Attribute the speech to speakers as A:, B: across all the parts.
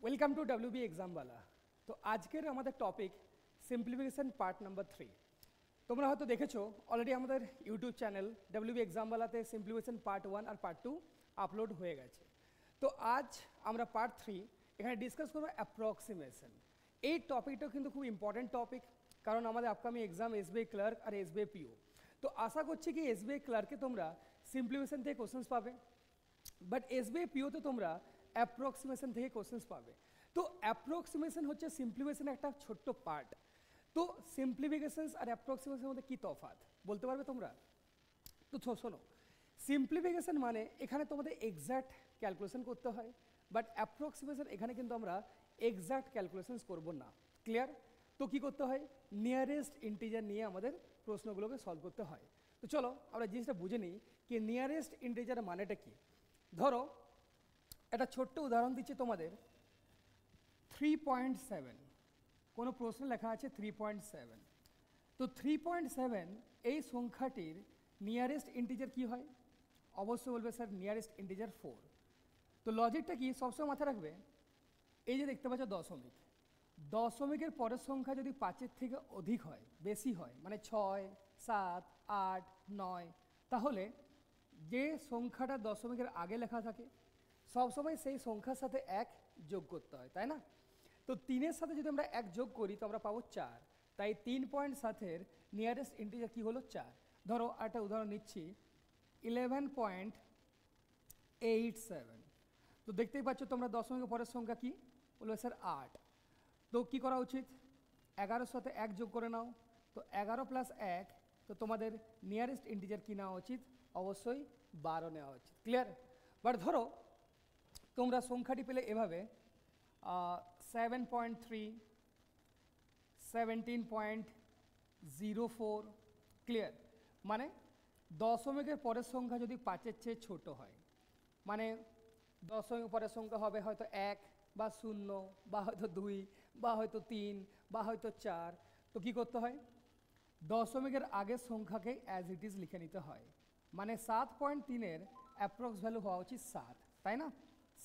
A: Welcome to WB এক্সামওয়ালা। তো আজকের আমাদের টপিক সিম্পলিফিকেশন পার্ট নাম্বার 3। তোমরা হয়তো দেখেছো অলরেডি আমাদের ইউটিউব চ্যানেল ডাব্লিউবি এক্সামওয়ালাতে সিম্পলিফিকেশন পার্ট 1 আর পার্ট 2 আপলোড হয়ে গেছে। তো আজ আমরা পার্ট 3 এখানে ডিসকাস করবো অ্যাপ্রক্সিমেশন। এই টপিকটাও কিন্তু খুব ইম্পর্টেন্ট টপিক, কারণ আমাদের আপকামিং এক্সাম এসবিআই ক্লার্ক আর এসবিআই পিও। তো আশা করছি কি এসবিআই ক্লার্কে তোমরা সিম্পলিফিকেশন থেকে কোশ্চেন্স পাবে, বাট এসবিআই পিওতে তোমরা অ্যাপ্রক্সিমেশন থেকে কোশ্চেন্স পাবে। তো অ্যাপ্রক্সিমেশন হচ্ছে সিম্পলিফিকেশনের একটা ছোট্ট পার্ট। তো সিম্পলিফিকেশন আর অ্যাপ্রক্সিমেশনের মধ্যে কী তফাৎ বলতে পারবে তোমরা? তো শোনো, সিম্পলিফিকেশন মানে এখানে তোমাদের এক্স্যাক্ট ক্যালকুলেশন করতে হয়, বাট অ্যাপ্রক্সিমেশন এখানে কিন্তু আমরা এক্স্যাক্ট ক্যালকুলেশনস করব না। ক্লিয়ার? তো কী করতে হয়, নিয়ারেস্ট ইন্টিজার নিয়ে আমাদের প্রশ্নগুলোকে সলভ করতে হয়। তো চলো আমরা জিনিসটা বুঝে নিই কি নিয়ারেস্ট ইন্টিজার মানেটা কী। ধরো একটা ছোট্ট উদাহরণ দিচ্ছি তোমাদের, 3.7 কোনো প্রশ্ন লেখা আছে 3.7। তো 3.7 এই সংখ্যাটির নিয়ারেস্ট ইন্টিজার কি হয়? অবশ্যই বলবে স্যার নিয়ারেস্ট ইন্টিজার 4। তো লজিকটা কি সবসময় মাথায় রাখবে, এই যে দেখতে পাচ্ছ দশমিক, দশমিকের পরের সংখ্যা যদি 5-এর থেকে অধিক হয়, বেশি হয়, মানে 6, 7, 8, 9, তাহলে যে সংখ্যাটা দশমিকের আগে লেখা থাকে সবসময় সেই সংখ্যার সাথে 1 যোগ করতে হয়, তাই না? তো 3-এর সাথে যদি আমরা 1 যোগ করি তো আমরা পাবো 4। তাই 3.7-এর নিয়ারেস্ট ইন্টিজার কী হলো? 4। ধরো একটা উদাহরণ নিচ্ছি, 11.87। তো দেখতেই পাচ্ছ তোমরা দশমিকের পরের সংখ্যা কি বলবে? স্যার 8। তো কী করা উচিত? 11-এর সাথে 1 যোগ করে নাও। তো 11 + 1, তো তোমাদের নিয়ারেস্ট ইন্টিজার কী নেওয়া উচিত? অবশ্যই 12 নেওয়া উচিত। ক্লিয়ার? বাট ধরো তোমরা সংখ্যাটি পেলে এভাবে 7.3, 17.04। ক্লিয়ার? মানে দশমিকের পরের সংখ্যা যদি 5-এর চেয়ে ছোট হয়, মানে দশমিকের পরের সংখ্যা হবে হয়তো 1 বা 0 বা হয়তো 2 বা হয়তো 3 বা হয়তো 4, তো কী করতে হয়? দশমিকের আগের সংখ্যাকে অ্যাজ ইট ইজ লিখে নিতে হয়। মানে 7.3-এর অ্যাপ্রক্স ভ্যালু হওয়া উচিত 7, তাই না?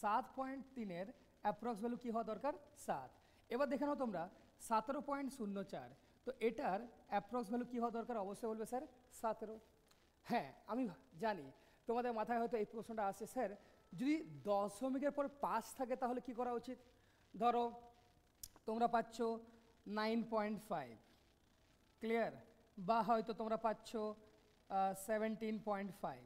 A: 7.3-এর অ্যাপ্রক্স ভ্যালু কী হওয়া দরকার? 7। এবার দেখে নাও তোমরা 17.04, তো এটার অ্যাপ্রক্স ভ্যালু কী হওয়া দরকার? অবশ্যই বলবে স্যার 17। হ্যাঁ আমি জানি তোমাদের মাথায় হয়তো এই প্রশ্নটা আসছে, স্যার যদি দশমিকের পর 5 থাকে তাহলে কি করা উচিত? ধরো তোমরা পাচ্ছ 9.5, ক্লিয়ার, বা হয়তো তোমরা পাচ্ছ 17.5।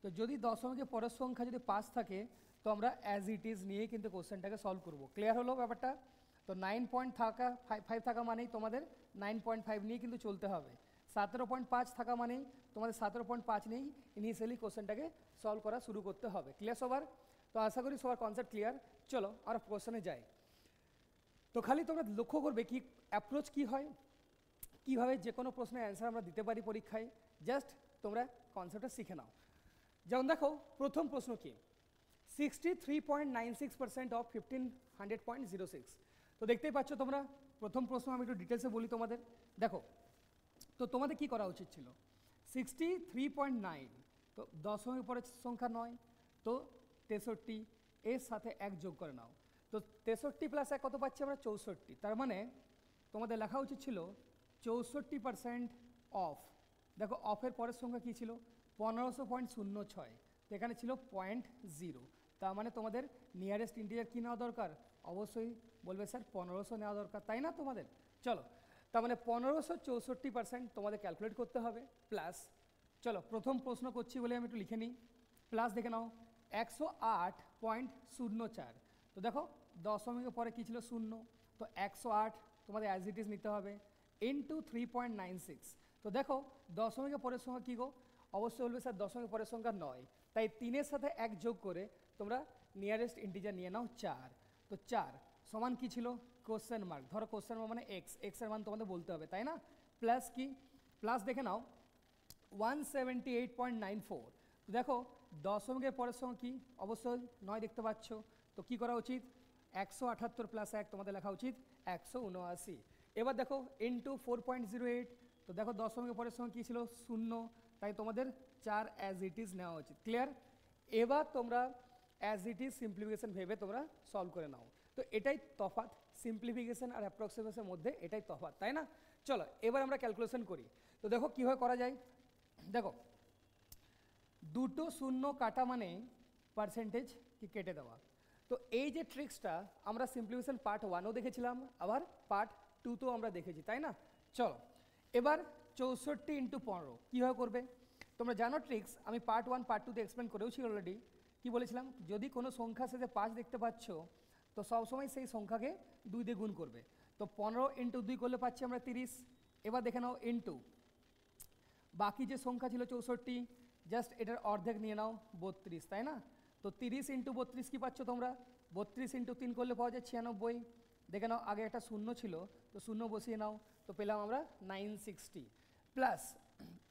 A: তো যদি দশমিকের পরের সংখ্যা যদি 5 থাকে তো আমরা অ্যাজ ইট ইজ নিয়ে কিন্তু কোশ্চেনটাকে সলভ করব। ক্লিয়ার হলো ব্যাপারটা? তো 9.5 থাকা মানেই তোমাদের 9.5 নিয়ে কিন্তু চলতে হবে। 17.5 থাকা মানেই তোমাদের 17.5 নিয়েই ইনিশিয়ালি কোশ্চেনটাকে সলভ করা শুরু করতে হবে। ক্লিয়ার সবার? তো আশা করি সবার কনসেপ্ট ক্লিয়ার। চলো আমরা কোশ্চেনে যাই। তো খালি তোমরা লক্ষ্য করবে কি অ্যাপ্রোচ কি হয়, কীভাবে যে কোনো প্রশ্নের অ্যান্সার আমরা দিতে পারি পরীক্ষায়, জাস্ট তোমরা কনসেপ্টটা শিখে নাও। যেমন দেখো প্রথম প্রশ্ন কি, 63.96% অফ 1500.06। তো দেখতেই পাচ্ছ তোমরা প্রথম প্রশ্ন আমি একটু ডিটেলসে বলি তোমাদের। দেখো তো তোমাদের কি করা উচিত ছিল, 63.9, তো দশমিক পরের সংখ্যা 9, তো 63 এর সাথে 1 যোগ করে নাও। তো 63 + 1 কত পাচ্ছি আমরা? 64। তার মানে তোমাদের লেখা উচিত ছিল 64% অফ। দেখো অফের পরের সংখ্যা কী ছিল? 1500.06, তো এখানে ছিল 0.0। তার মানে তোমাদের নিয়ারেস্ট ইন্টিজার কী নেওয়া দরকার? অবশ্যই বলবে স্যার 1500 নেওয়া দরকার, তাই না তোমাদের? চলো তার মানে 1564% তোমাদের ক্যালকুলেট করতে হবে, প্লাস চলো প্রথম প্রশ্ন করছি বলে আমি একটু লিখে নিই, প্লাস দেখে নাও 108.04। তো দেখো দশমিকের পরে কী ছিল? 0, তো 108 তোমাদের অ্যাজ ইট ইজ নিতে হবে, ইন্টু 3.96। তো দেখো দশমিকের পরের সংখ্যা কী গো? অবশ্যই বলবে স্যার দশমিকের পরের সংখ্যা 9, তাই 3-এর সাথে 1 যোগ করে তোমরা নিয়ারেস্ট ইন্টিজার নিয়ে নাও 4। তো 4 সমান কী ছিল? Question mark. ধরো কোশ্চেন মার্ক মানে এক্সের মান তোমাদের বলতে হবে, তাই না? প্লাস কি? প্লাস দেখে নাও 178.94। তো দেখো দশমিকের পরের সংখ্যা কি? অবশ্যই 9 দেখতে পাচ্ছ, তো কী করা উচিত? 178 + 1 তোমাদের লেখা উচিত 179। এবার দেখো ইন্টু 4.08, তো দেখো দশমিকের পরের সংখ্যা কী ছিল? 0, তাই তোমাদের 4 অ্যাজ ইট ইজ নেওয়া উচিত। ক্লিয়ার? এবার তোমরা অ্যাজ ইট ইজ সিম্পলিফিকেশন ভেবে তোমরা সলভ করে নাও। তো এটাই তফাৎ সিম্পলিফিকেশন আর অ্যাপ্রক্সিমেশনের মধ্যে, এটাই তফাৎ, তাই না? চলো এবার আমরা ক্যালকুলেশন করি। তো দেখো কীভাবে করা যায়। দেখো দুটো শূন্য কাটা মানে পার্সেন্টেজ কি কেটে দেওয়া। তো এই যে ট্রিক্সটা আমরা সিম্পলিফিকেশন পার্ট 1ও দেখেছিলাম, আবার পার্ট 2তেও আমরা দেখেছি, তাই না? চলো এবার 64 ইন্টু 15 কীভাবে করবে তোমরা জানো ট্রিক্স, আমি পার্ট 1 পার্ট 2তে এক্সপ্লেন করেওছি অলরেডি। কি বলেছিলাম, যদি কোনো সংখ্যা শেষে 5 দেখতে পাচ্ছ তো সবসময় সেই সংখ্যাকে 2 দিয়ে গুণ করবে। তো 15 ইন্টু 2 করলে পাচ্ছি আমরা 30। এবার দেখে নাও ইন্টু বাকি যে সংখ্যা ছিল 64, জাস্ট এটার অর্ধেক নিয়ে নাও 32, তাই না? তো 30 ইন্টু 32 কী পাচ্ছ তোমরা, 32 ইন্টু 3 করলে পাওয়া যায় 96। দেখে নাও আগে একটা শূন্য ছিল, তো শূন্য বসিয়ে নাও, তো পেলাম আমরা 960। প্লাস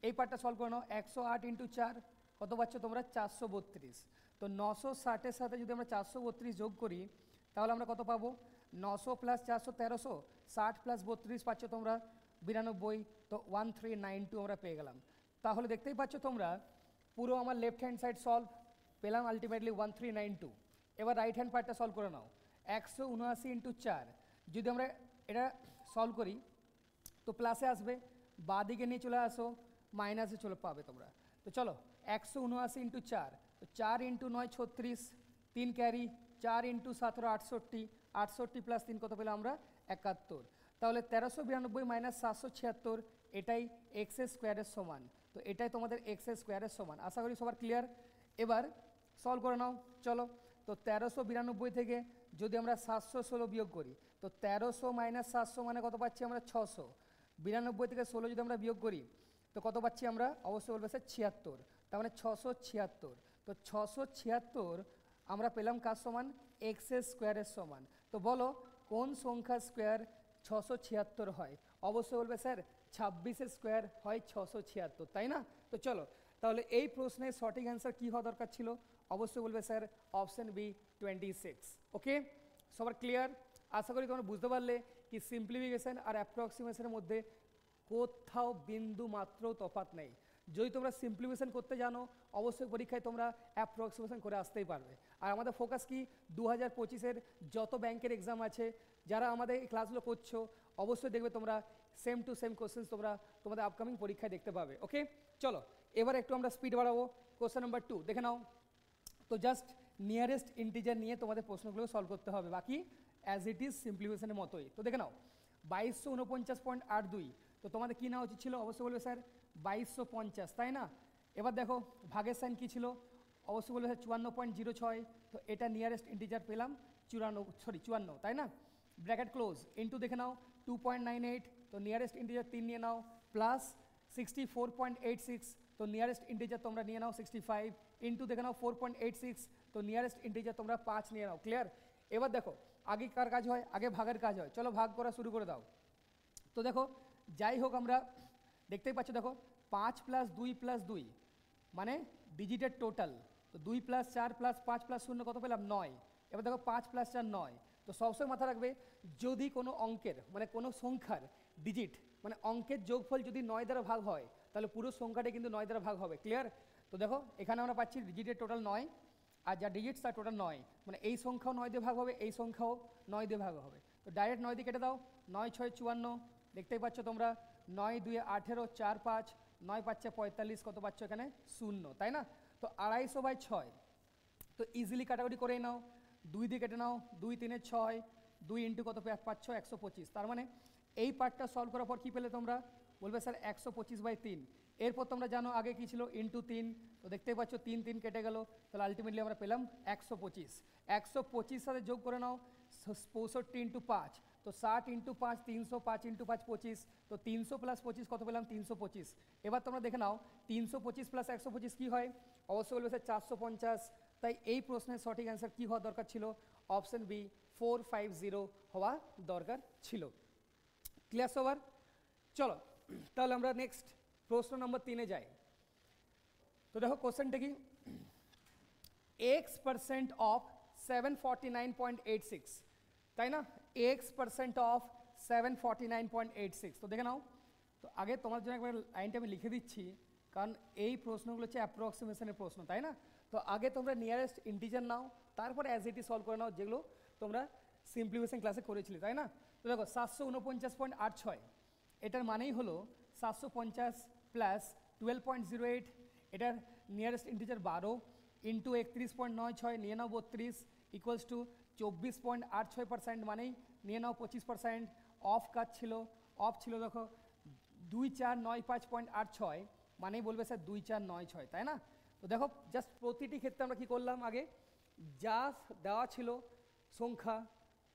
A: এই পার্টটা সলভ করে নাও, 108 ইন্টু 4 কত পাচ্ছ তোমরা 432। তো 960-এর সাথে যদি আমরা 432 যোগ করি তাহলে আমরা কত পাবো, 900 প্লাস 400 1300, 60 প্লাস 32 পাচ্ছ তোমরা 92। তো 1392 আমরা পেয়ে গেলাম। তাহলে দেখতেই পাচ্ছ তোমরা পুরো আমার লেফট হ্যান্ড সাইড সলভ পেলাম আলটিমেটলি 1392। এবার রাইট হ্যান্ড পার্টটা সলভ করে নাও, 179 ইন্টু 4 যদি আমরা এটা সলভ করি তো প্লাসে আসবে, বাঁ দিকে নিয়ে চলে আসো মাইনাসে চলে পাবে তোমরা। তো চলো 179 ইন্টু 4, তো 4 ইন্টু 9 36, 3 ক্যারি, 4 ইন্টু 17 68, 68 প্লাস 3 কত পেলাম আমরা 71। তাহলে 1392 মাইনাস 776 এটাই এক্স স্কোয়ারের সমান। তো এটাই তোমাদের এক্স স্কোয়ারের সমান। আশা করি সবার ক্লিয়ার। এবার সলভ করে নাও চলো। তো 1392 থেকে যদি আমরা 716 বিয়োগ করি তো 1300 মাইনাস 700 মানে কত পাচ্ছি আমরা 600। 92 থেকে 16 যদি আমরা বিয়োগ করি তো কত পাচ্ছি আমরা, অবশ্যই বলবে স্যার 76, তার মানে 676। তো 676 আমরা পেলাম কার সমান, এক্স স্কোয়ারের সমান। তো বলো কোন সংখ্যা স্কোয়ার 676 হয়, অবশ্যই বলবে স্যার 26 স্কোয়ার হয় 676, তাই না? তো চলো তাহলে এই প্রশ্নের সঠিক অ্যান্সার কী হওয়া দরকার ছিল, অবশ্যই বলবে স্যার অপশন বি 26। ওকে সবার ক্লিয়ার? আশা করি তোমরা বুঝতে পারলে কি সিম্পলিফিকেশন আর অ্যাপ্রক্সিমেশনের মধ্যে কোথাও বিন্দু মাত্র তফাৎ নেই। যদি তোমরা সিম্পলিফিকেশন করতে জানো অবশ্যই পরীক্ষায় তোমরা অ্যাপ্রক্সিমেশন করে আসতেই পারবে। আর আমাদের ফোকাস কি 2025-এর যত ব্যাংকের এক্সাম আছে, যারা আমাদের এই ক্লাসগুলো করছো অবশ্যই দেখবে তোমরা সেম টু সেম কোশ্চেন্স তোমরা তোমাদের আপকামিং পরীক্ষায় দেখতে পাবে। ওকে চলো এবার একটু আমরা স্পিড বাড়াবো। কোশ্চেন নাম্বার 2 দেখে নাও। তো জাস্ট নিয়ারেস্ট ইন্টিজার নিয়ে তোমাদের প্রশ্নগুলো সলভ করতে হবে, বাকি অ্যাজ ইট ইজ সিম্পলিফিকেশনের মতোই। তো দেখে নাও 2249.82, তো তোমাদের কী নেওয়া উচিত ছিল, অবশ্যই বলবে স্যার 2250, তাই না? এবার দেখো ভাগের সাইন কী ছিল, অবশ্যই বলবে স্যার 54.06। তো এটা নিয়ারেস্ট ইন্টিজার পেলাম 54, তাই না? ব্র্যাকেট ক্লোজ ইন্টু দেখে নাও 2.98, তো নিয়ারেস্ট ইন্টিজার 3 নিয়ে নাও, প্লাস 64.86, তো নিয়ারেস্ট ইন্টিজার তোমরা নিয়ে নাও 65, ইন্টু দেখে নাও 4.86, তো নিয়ারেস্ট ইন্টিজার তোমরা 5 নিয়ে নাও। ক্লিয়ার? এবার দেখো আগে কার কাজ হয়, আগে ভাগের কাজ হয়, চলো ভাগ করা শুরু করে দাও। তো দেখো যাই হোক আমরা দেখতেই পাচ্ছ, দেখো 5 প্লাস 2 প্লাস 2 মানে ডিজিটের টোটাল। তো 2 প্লাস 4 প্লাস 5 প্লাস 0 কত পেলাম 9। এবার দেখো 5 প্লাস 4 9। তো সবসময় মাথা রাখবে যদি কোনো অঙ্কের মানে কোনো সংখ্যার ডিজিট মানে অঙ্কের যোগফল যদি 9 দ্বারা ভাগ হয় তাহলে পুরো সংখ্যাটা কিন্তু 9 দ্বারা ভাগ হবে। ক্লিয়ার? তো দেখো এখানে আমরা পাচ্ছি ডিজিটের টোটাল 9 আর যা ডিজিটস তার টোটাল 9, মানে এই সংখ্যাও 9 দিয়ে ভাগ হবে, এই সংখ্যাও 9 দিয়ে ভাগ হবে। তো ডাইরেক্ট 9 দিয়ে কেটে দাও, 9 6 54, দেখতেই পাচ্ছ তোমরা 9 2 18, 4 5, 9 5 45, কত পাচ্ছ এখানে 0, তাই না? তো 250/6, তো ইজিলি কাটাকুটি করেই নাও, 2 দিয়ে কেটে নাও, 2 3 6, 2 ইন্টু কত পাচ্ছ 125। তার মানে এই পার্টটা সলভ করার পর কী পেলে তোমরা, বলবে স্যার 125/3। এরপর তোমরা জানো আগে কী ছিল ইন্টু 3, তো দেখতেই পাচ্ছ 3 3 কেটে গেল, তাহলে আলটিমেটলি আমরা পেলাম 125। 125 সাথে যোগ করে নাও 65 ইন্টু 5, তো 60 ইন্টু 5 300, 5 ইন্টু 5 25, তো 300 প্লাস 25 কত পেলাম 325। এবার তোমরা দেখে নাও 325 প্লাস 125 কী হয়, অবশ্যই বলবে স্যার 450। তাই এই প্রশ্নের সঠিক অ্যান্সার কী হওয়া দরকার ছিল, অপশন বি 450 হওয়া দরকার ছিল। ক্লিয়ার সবার? চলো তাহলে আমরা নেক্সট প্রশ্ন নম্বর 3-এ যাই। তো দেখো কোশ্চেনটা কি, x% অফ 749.86, তাই না? x% অফ 749.86, তো দেখে নাও। তো আগে তোমার জন্য একবার লাইনটা আমি লিখে দিচ্ছি, কারণ এই প্রশ্নগুলো হচ্ছে অ্যাপ্রক্সিমেশনের প্রশ্ন, তাই না? তো আগে তোমরা নিয়ারেস্ট ইন্টিজার নাও, তারপরে অ্যাজ ইট ইজ সলভ করে নাও, যেগুলো তোমরা সিম্পলিফিকেশন ক্লাসে করেছিলি, তাই না? তো দেখো 749.86, এটার মানেই হলো 750 প্লাস 12.08, এটার নিয়ারেস্ট ইন্টিজার 12 ইন্টু 31.96, নিয়ে নাও 32 ইকুয়ালস টু 24.86%, মানেই নিয়ে নাও 25%। অফ কাজ ছিল, অফ ছিল দেখো 2495.86, মানেই বলবে স্যার 2496, তাই না? তো দেখো জাস্ট প্রতিটি ক্ষেত্রে আমরা কী করলাম, আগে যা দেওয়া ছিল সংখ্যা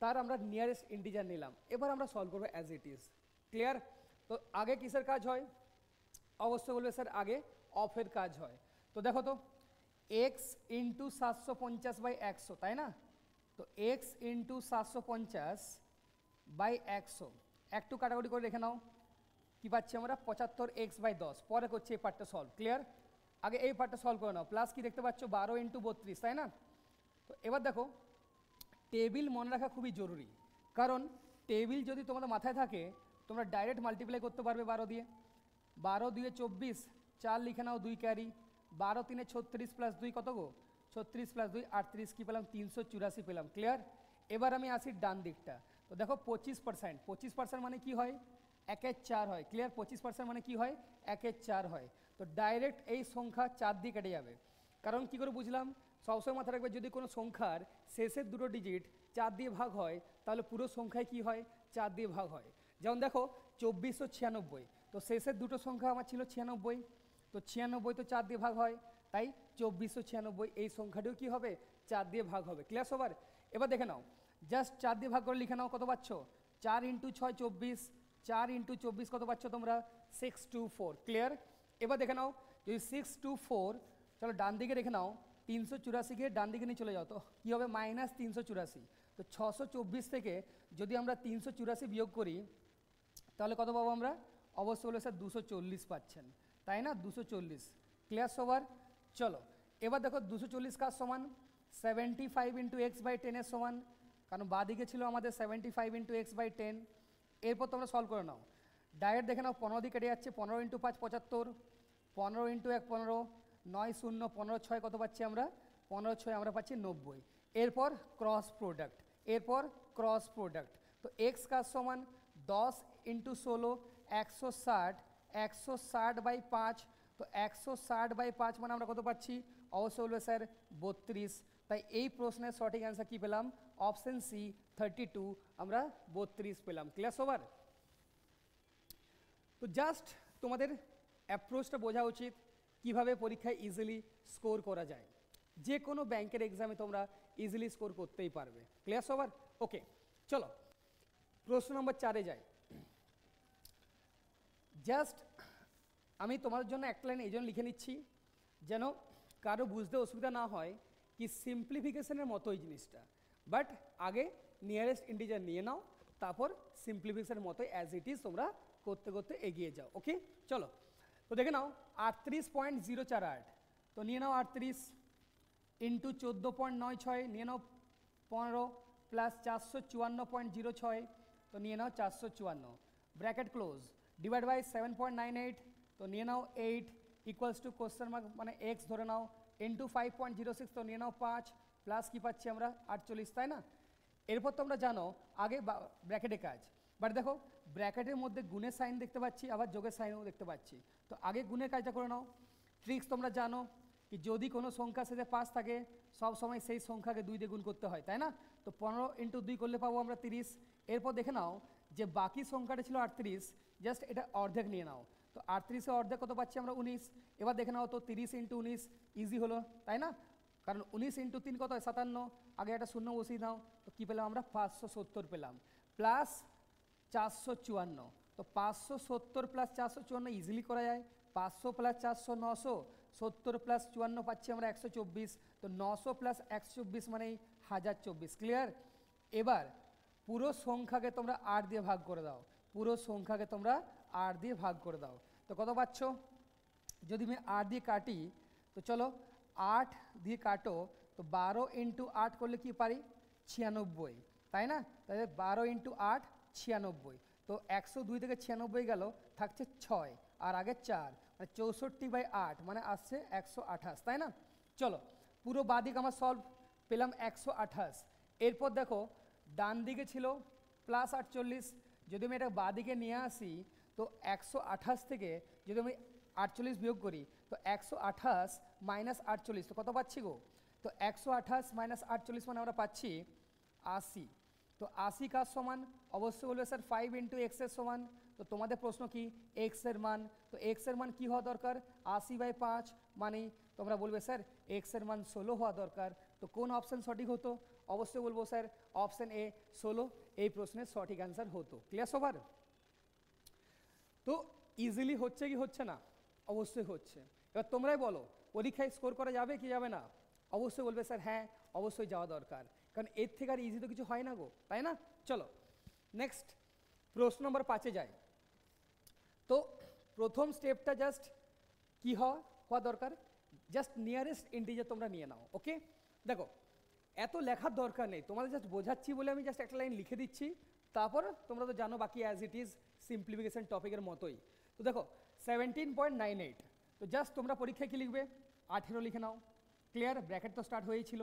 A: তার আমরা নিয়ারেস্ট ইন্টিজার নিলাম, এবার আমরা সলভ করবো অ্যাজ ইট ইজ। ক্লিয়ার? তো আগে কিসের কাজ হয়? অবশ্যই বলবে স্যার আগে অফের কাজ হয়। তো দেখো তো এক্স ইন্টু 750/100, তাই না? তো এক্স ইন্টু 750/100 একটু কাটাকুটি করে রেখে নাও, কী পাচ্ছি আমরা 75x/10। পরে করছি এই পার্টটা সলভ। ক্লিয়ার? আগে এই পার্টটা সলভ করে নাও। প্লাস কি দেখতে পাচ্ছ 12 ইন্টু 32, তাই না? তো এবার দেখো টেবিল মনে রাখা খুবই জরুরি, কারণ টেবিল যদি তোমাদের মাথায় থাকে তোমরা ডাইরেক্ট মাল্টিপ্লাই করতে পারবে 12 দিয়ে। 12 2 24, 4 লিখে নাও, 2 ক্যারি, 12 3 36 প্লাস 2 কত গো? 36 প্লাস 2 38, কী পেলাম? 384 পেলাম। ক্লিয়ার? এবার আমি আসি ডান দিকটা। তো দেখো 25%, 25% মানে কি হয়? 1/4 হয়। ক্লিয়ার? 25% মানে কি হয়? 1/4 হয়। তো ডাইরেক্ট এই সংখ্যা 4 দিয়ে কেটে যাবে। কারণ কি করে বুঝলাম? সবসময় মাথায় রাখবে যদি কোনো সংখ্যার শেষের দুটো ডিজিট 4 দিয়ে ভাগ হয় তাহলে পুরো সংখ্যায় কি হয়? 4 দিয়ে ভাগ হয়। যেমন দেখো 2496, তো শেষের দুটো সংখ্যা আমার ছিল 96, তো 96 তো 4 দিয়ে ভাগ হয়, তাই 2496 এই সংখ্যাটিও কি হবে? 4 দিয়ে ভাগ হবে। ক্লিয়ার সবার? এবার দেখে নাও, জাস্ট 4 দিয়ে ভাগ করে লিখে নাও, কত পাচ্ছ? 4 ইন্টু 6 24, 4 ইন্টু 24 কত পাচ্ছ তোমরা? 624। ক্লিয়ার? এবার দেখে নাও যদি 624, চলো ডান দিকে রেখে নাও, 384কে ডান দিকে নিয়ে চলে যাও, তো কী হবে? -384। তো 624 থেকে যদি আমরা 384 বিয়োগ করি তাহলে কত পাবো আমরা? অবশ্যই বলে স্যার 240 পাচ্ছেন, তাই না? 240। ক্লিয়ার সবার? চলো এবার দেখো 240 কার সমান? 75 ইন্টু x/10 এর সমান, কারণ বাঁ দিকে ছিল আমাদের 75 ইন্টু x/10। এরপর তোমরা সলভ করে নাও, ডাইরেক্ট দেখে নাও 15 দিয়ে কেটে যাচ্ছে, 15 ইন্টু 5 75, 15 ইন্টু 1 15, 9 0 15 6 কত পাচ্ছি আমরা? 15 6 আমরা পাচ্ছি 90। এরপর ক্রস প্রোডাক্ট, এরপর ক্রস প্রোডাক্ট। তো এক্স কার সমান 10 ইন্টু 16 160, 160/5, তো 160/5 মানে আমরা কত পাচ্ছি? অবশ্যই বলবে স্যার 32। তাই এই প্রশ্নের সঠিক অ্যান্সার কী পেলাম? অপশন সি 32, আমরা 32 পেলাম। ক্লিয়ার সবার? তো জাস্ট তোমাদের অ্যাপ্রোচটা বোঝা উচিত কিভাবে পরীক্ষায় ইজিলি স্কোর করা যায়। যে কোনো ব্যাংকের এক্সামে তোমরা ইজিলি স্কোর করতেই পারবে। ক্লিয়ার সবার? ওকে, চলো প্রশ্ন নম্বর 4-এ যাই। জাস্ট আমি তোমাদের জন্য একটা লাইন এই জন্য লিখে নিচ্ছি যেন কারো বুঝতে অসুবিধা না হয় কি সিম্পলিফিকেশনের মতোই জিনিসটা, বাট আগে নিয়ারেস্ট ইন্টিজার নিয়ে নাও, তারপর সিম্পলিফিকেশনের মতোই অ্যাজ ইট ইজ তোমরা করতে করতে এগিয়ে যাও। ওকে চলো, তো দেখে নাও 38.048, তো নিয়ে নাও 38 ইন্টু 14.96, নিয়ে নাও 15 প্লাস 454.06, তো নিয়ে নাও 454, ব্র্যাকেট ক্লোজ, ডিভাইড বাই 7.98, তো নিয়ে নাও 8 ইকুয়ালস টু কোশ্চেন মার্ক মানে এক্স ধরে নাও, ইন্টু 5.06, তো নিয়ে নাও 5 প্লাস কী পাচ্ছি আমরা? 48, তাই না? এরপর তোমরা জানো আগে ব্র্যাকেটে কাজ, বাট দেখো ব্র্যাকেটের মধ্যে গুণের সাইন দেখতে পাচ্ছি, আবার যোগের সাইনও দেখতে পাচ্ছি। তো আগে গুণের কাজটা করে নাও। ট্রিক্স তোমরা জানো কি যদি কোনো সংখ্যা সাথে 5 থাকে সব সময় সেই সংখ্যাকে 2 দিয়ে গুণ করতে হয়, তাই না? তো 15 ইন্টু 2 করলে পাবো আমরা 30। এরপর দেখে নাও যে বাকি সংখ্যাটা ছিল 38, জাস্ট এটা অর্ধেক নিয়ে নাও, তো 38-এর অর্ধেক কত পাচ্ছি আমরা? 19। এবার দেখে নাও তো 30 ইন্টু 19 ইজি হলো, তাই না? কারণ 19 ইন্টু 3 কত হয়? 57, আগে একটা শূন্য বসিয়ে নাও, তো কী পেলাম আমরা? 570 পেলাম, প্লাস 454, তো 570 প্লাস 454 ইজিলি করা যায়। 500 প্লাস 400 900, 70 প্লাস 54 পাচ্ছি আমরা 124, তো 900 প্লাস 124 মানে 1024। ক্লিয়ার? এবার পুরো সংখ্যাকে তোমরা 8 দিয়ে ভাগ করে দাও, পুরো সংখ্যাকে তোমরা 8 দিয়ে ভাগ করে দাও, তো কত পাচ্ছ? যদি আমি 8 দিয়ে কাটি, তো চলো 8 দিয়ে কাটো, তো 12 ইন্টু 8 করলে কি পারি? 96, তাই না? তাহলে 12 ইন্টু 8 96, তো 102 থেকে 96 গেল, থাকছে 6 আর আগে 4, মানে 64/8 মানে আসছে 128, তাই না? চলো পুরো বাদিক আমার সলভ, পেলাম 128। এরপর দেখো ডান দিকে ছিল +48, যদি আমি এটা বাঁ দিকে নিয়ে আসি তো 128 থেকে যদি আমি 48 বিয়োগ করি তো 128 - 48 তো কত পাচ্ছি গো? তো 128 - 48 মানে আমরা পাচ্ছি 80। তো 80 কার সমান? অবশ্যই বলবে স্যার 5 × x এর সমান। তো তোমাদের প্রশ্ন কি x এর মান, তো x এর মান কি হওয়া দরকার? 80/5 মানে তোমরা বলবে স্যার x এর মান 16 হওয়া দরকার। তো কোন অপশন সঠিক হতো? অবশ্যই বলবো স্যার অপশন এ 16 এই প্রশ্নের সঠিক অ্যান্সার হতো। ক্লিয়ার সবার? তো ইজিলি হচ্ছে কি হচ্ছে না? অবশ্যই হচ্ছে। এবার তোমরাই বলো পরীক্ষায় স্কোর করা যাবে কি যাবে না? অবশ্যই বলবে স্যার হ্যাঁ অবশ্যই যাওয়া দরকার, কারণ এর থেকে আর ইজি তো কিছু হয় না গো, তাই না? চলো নেক্সট প্রশ্ন নম্বর 5-এ যাই। তো প্রথম স্টেপটা জাস্ট কি হওয়া দরকার? জাস্ট নিয়ারেস্ট ইন্টিজার তোমরা নিয়ে নাও। ওকে, দেখো এত লেখার দরকার নেই, তোমাদের জাস্ট বোঝাচ্ছি বলে আমি জাস্ট একটা লাইন লিখে দিচ্ছি, তারপর তোমরা তো জানো বাকি অ্যাজ ইট ইজ সিম্পলিফিকেশন টপিকের মতোই। তো দেখো 17.98, তো জাস্ট তোমরা পরীক্ষায় কী লিখবে? 18 লিখে নাও। ক্লিয়ার? ব্র্যাকেট তো স্টার্ট হয়েছিল।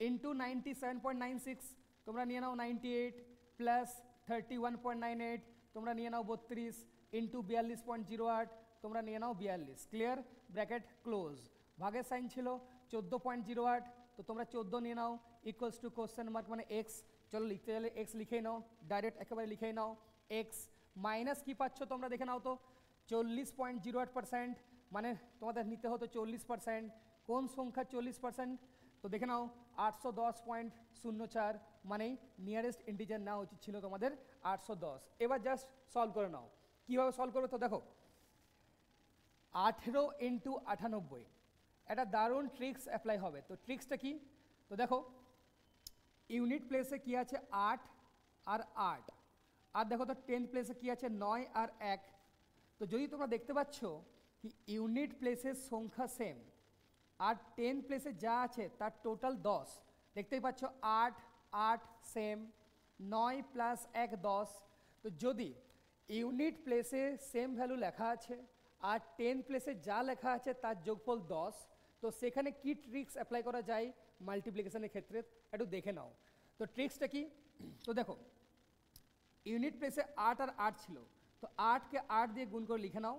A: ইন্টু 97.96 তোমরা নিয়ে নাও 98 প্লাস 31.98 তোমরা নিয়ে নাও 32 ইন্টু 42.08 তোমরা নিয়ে নাও 42। ক্লিয়ার? Bracket close. ভাগের সাইন ছিল 14.08, তো তোমরা 14 নিয়ে নাও ইকুয়ালস টু কোশ্চেন মার্ক মানে এক্স। চলো লিখতে গেলে এক্স লিখেই নাও, ডাইরেক্ট একেবারে লিখেই নাও এক্স মাইনাস কী পাচ্ছ তোমরা দেখে নাও তো 40.08%, মানে তোমাদের নিতে হতো 40%। কোন সংখ্যা 40%? তো দেখে নাও 810.04, মানেই নিয়ারেস্ট ইন্টিজার নেওয়া উচিত ছিল তোমাদের 810। এবার জাস্ট সলভ করে নাও। কীভাবে সলভ করবে? তো দেখো 18 × 98 একটা দারুণ ট্রিক্স অ্যাপ্লাই হবে। তো ট্রিক্সটা কি? তো দেখো ইউনিট প্লেসে কি আছে 8 আর 8, আর দেখো তো 10th প্লেসে কি আছে 9 আর 1। তো যদি তোমরা দেখতে পাচ্ছ কি ইউনিট প্লেসের সংখ্যা সেম আর 10th প্লেসে যা আছে তার টোটাল 10, দেখতেই পাচ্ছ 8 8 সেম, 9 + 1 10। তো যদি ইউনিট প্লেসে সেম ভ্যালু লেখা আছে আর 10th প্লেসে যা লেখা আছে তার যোগফল 10, তো সেখানে কি ট্রিক্স অ্যাপ্লাই করা যায় মাল্টিপ্লিকেশনের ক্ষেত্রে একটু দেখে নাও। তো ট্রিক্সটা কি? তো দেখো ইউনিট প্লেসে 8 আর 8 ছিল, তো 8কে 8 দিয়ে গুণ করে লিখে নাও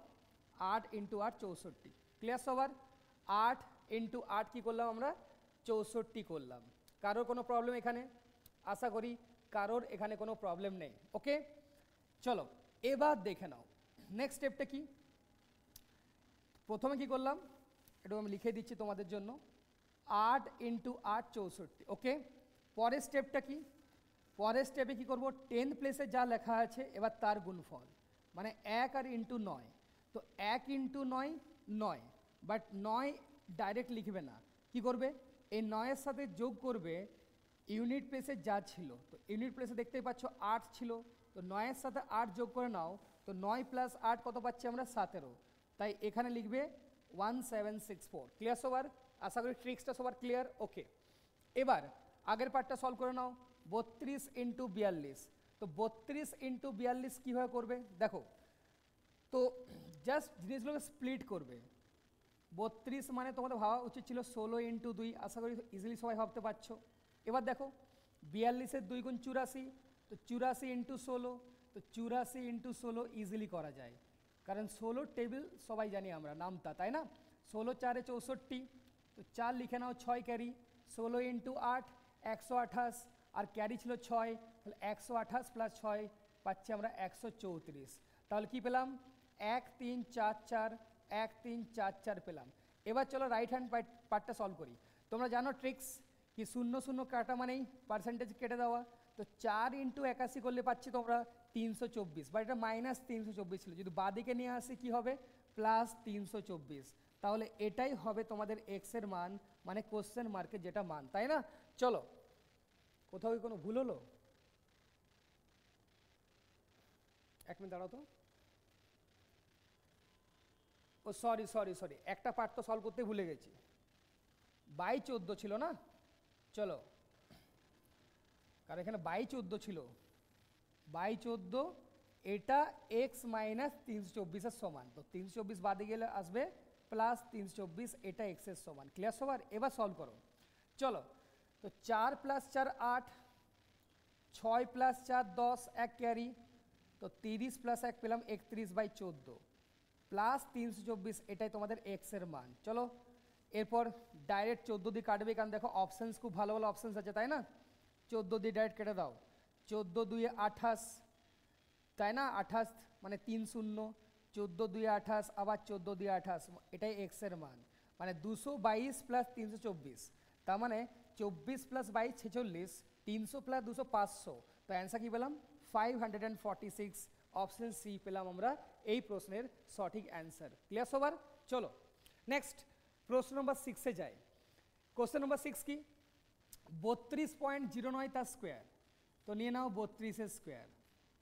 A: 8 × 8 64। ক্লিয়ার সবার? 8 × 8 কী করলাম আমরা? 64 করলাম। কারোর কোনো প্রবলেম এখানে? আশা করি কারোর এখানে কোনো প্রবলেম নেই। ওকে চলো এবার দেখে নাও নেক্সট স্টেপটা কি। প্রথমে কি করলাম একটু আমি লিখে দিচ্ছি তোমাদের জন্য, 8 × 8 64। ওকে, পরের স্টেপটা কি? পরের স্টেপে কী করবো? 10th প্লেসে যা লেখা আছে এবার তার গুণফল, মানে 1 আর × 9। তো 1 × 9 9, বাট 9 ডাইরেক্ট লিখবে না, কি করবে? এই 9-এর সাথে যোগ করবে ইউনিট প্লেসে যা ছিল। তো ইউনিট প্লেসে দেখতেই পাচ্ছ 8 ছিল, তো 9-এর সাথে 8 যোগ করে নাও, তো 9 + 8 কত পাচ্ছি আমরা? 17। তাই এখানে লিখবে 1764। ক্লিয়ার সবার? আশা করি ট্রিক্সটা সবার ক্লিয়ার। ওকে, এবার আগের পার্টটা সলভ করে নাও। 32 × 42, তো 32 × 42 কীভাবে করবে দেখো। তো জাস্ট জিনিসগুলোকে স্প্লিট করবে। 32 মানে তোমাদের ভাবা উচিত ছিল 16 × 2, আশা করি ইজিলি সবাই ভাবতে পারছো। এবার দেখো 42-এর 2 গুণ 84, তো 84 × 16, তো 84 × 16 ইজিলি করা যায়, কারণ 16 টেবিল সবাই জানি আমরা নামতা, তাই না? 16 × 4 = 64, তো 4 লিখে নাও 6 ক্যারি, 16 × 8 128, আর ক্যারি ছিল 6, তাহলে 128 + 6 পাচ্ছি আমরা 134। তাহলে কি পেলাম? 1 3 4 4 1 3 4 4 পেলাম। এবার চলো রাইট হ্যান্ড পার্টটা সলভ করি। তোমরা জানো ট্রিক্স কি 0 0 কাটা মানেই পার্সেন্টেজ কেটে দেওয়া। তো 4 × 81 করলে পাচ্ছি তোমরা 324, বা এটা -324 ছিল, যদি বাদিকে নিয়ে আসি কি হবে? +324। তাহলে এটাই হবে তোমাদের এক্সের মান, মানে কোশ্চেন মার্কের যেটা মান, তাই না? চলো কোথাও কি কোনো ভুল হলো? এক মিনিট দাঁড়াও তো। ও সরি সরি সরি, একটা পার্ট তো সলভ করতে ভুলে গেছি। 22 ছিল না? চলো, কারণ এখানে 22 ছিল, 22 এটা x - 324-এর সমান। তো 324 বাদে গেলে আসবে +324, এটা x এর সমান। ক্লিয়ার সবার? এবার সলভ করো। চলো, তো 4 + 4 8, 6 প্লাস 4 10 এক ক্যারি, তো 30 প্লাস 1 পেলাম 31/14 প্লাস 324, এটাই তোমাদের এক্স এর মান। চলো এরপর ডাইরেক্ট 14 দিয়ে কাটবে, কারণ দেখো অপশানস খুব ভালো ভালো অপশানস আছে, তাই না? 14 দিয়ে ডাইরেক্ট কেটে দাও, 14 2 28, তাই না? 28 মানে 3 0, 14 2 28, আবার 14 2 28, এটাই এক্স এর মান, মানে 222 প্লাস 324, তার মানে 24 প্লাস 22 46, 300 প্লাস 200 500, তো অ্যান্সার কী পেলাম? 546। অপশন সি পেলাম আমরা এই প্রশ্নের সঠিক অ্যান্সার। ক্লিয়ার সবার? চলো নেক্সট প্রশ্ন নম্বর 6-এ যাই। কোশ্চেন নম্বর 6 কি? 32.09 তার স্কোয়ার, তো নিয়ে নাও 32-এর স্কোয়ার।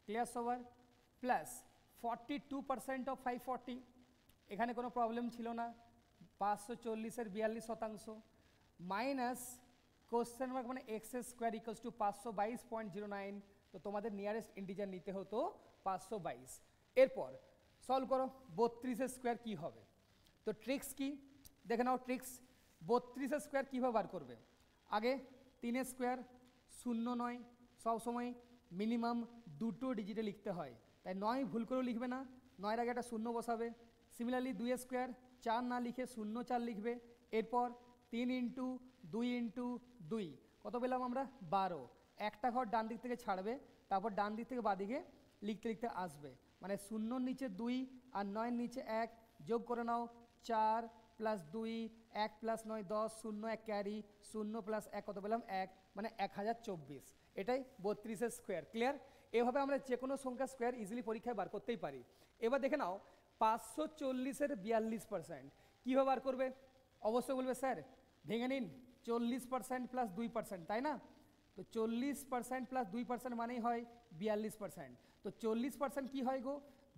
A: ক্লিয়ার সবার? প্লাস 42% অফ 540, এখানে কোনো প্রবলেম ছিল না, 540-এর 42%, মাইনাস কোশ্চেন মার্ক মানে এক্স স্কোয়ার ইকুয়ালস টু 522.09, তো তোমাদের নিয়ারেস্ট ইন্টিজার নিতে হতো 522। এরপর সলভ করো 32-এর স্কোয়ার কী হবে। তো ট্রিক্স কি দেখে নাও, ট্রিক্স 32-এর স্কোয়ার কীভাবে বার করবে। আগে 3-এর স্কোয়ার 0 নয়, সবসময় মিনিমাম দুটো ডিজিটে লিখতে হয়, তাই 9 ভুল করেও লিখবে না, 9-এর আগে একটা 0 বসাবে। সিমিলারলি 2-এর স্কোয়ার 4 না লিখে 0 4 লিখবে। এরপর 3 ইন্টু 2 ইন্টু 2, কত পেলাম আমরা? 12। একটা ঘর ডান দিক থেকে ছাড়বে, তারপর ডান দিক থেকে বাদিকে লিখতে লিখতে আসবে, মানে 0-র নিচে 2 আর 9-এর নিচে 1, যোগ করে নাও 4 প্লাস 2 1 প্লাস 9 10, 0 1 ক্যারি, 0 প্লাস 1 কত পেলাম? 1, মানে 1024, এটাই 32-এর স্কোয়ার। ক্লিয়ার? এভাবে আমরা যে কোনো সংখ্যার স্কোয়ার ইজিলি পরীক্ষায় বার করতেই পারি। এবার দেখে নাও 540-এর 42%, কীভাবে বার করবে? অবশ্যই বলবে স্যার ভেঙে নিন 40% প্লাস 2%, তাই না? তো 40% প্লাস 2% মানেই হয় 42%, তো 40% কী হয় গো?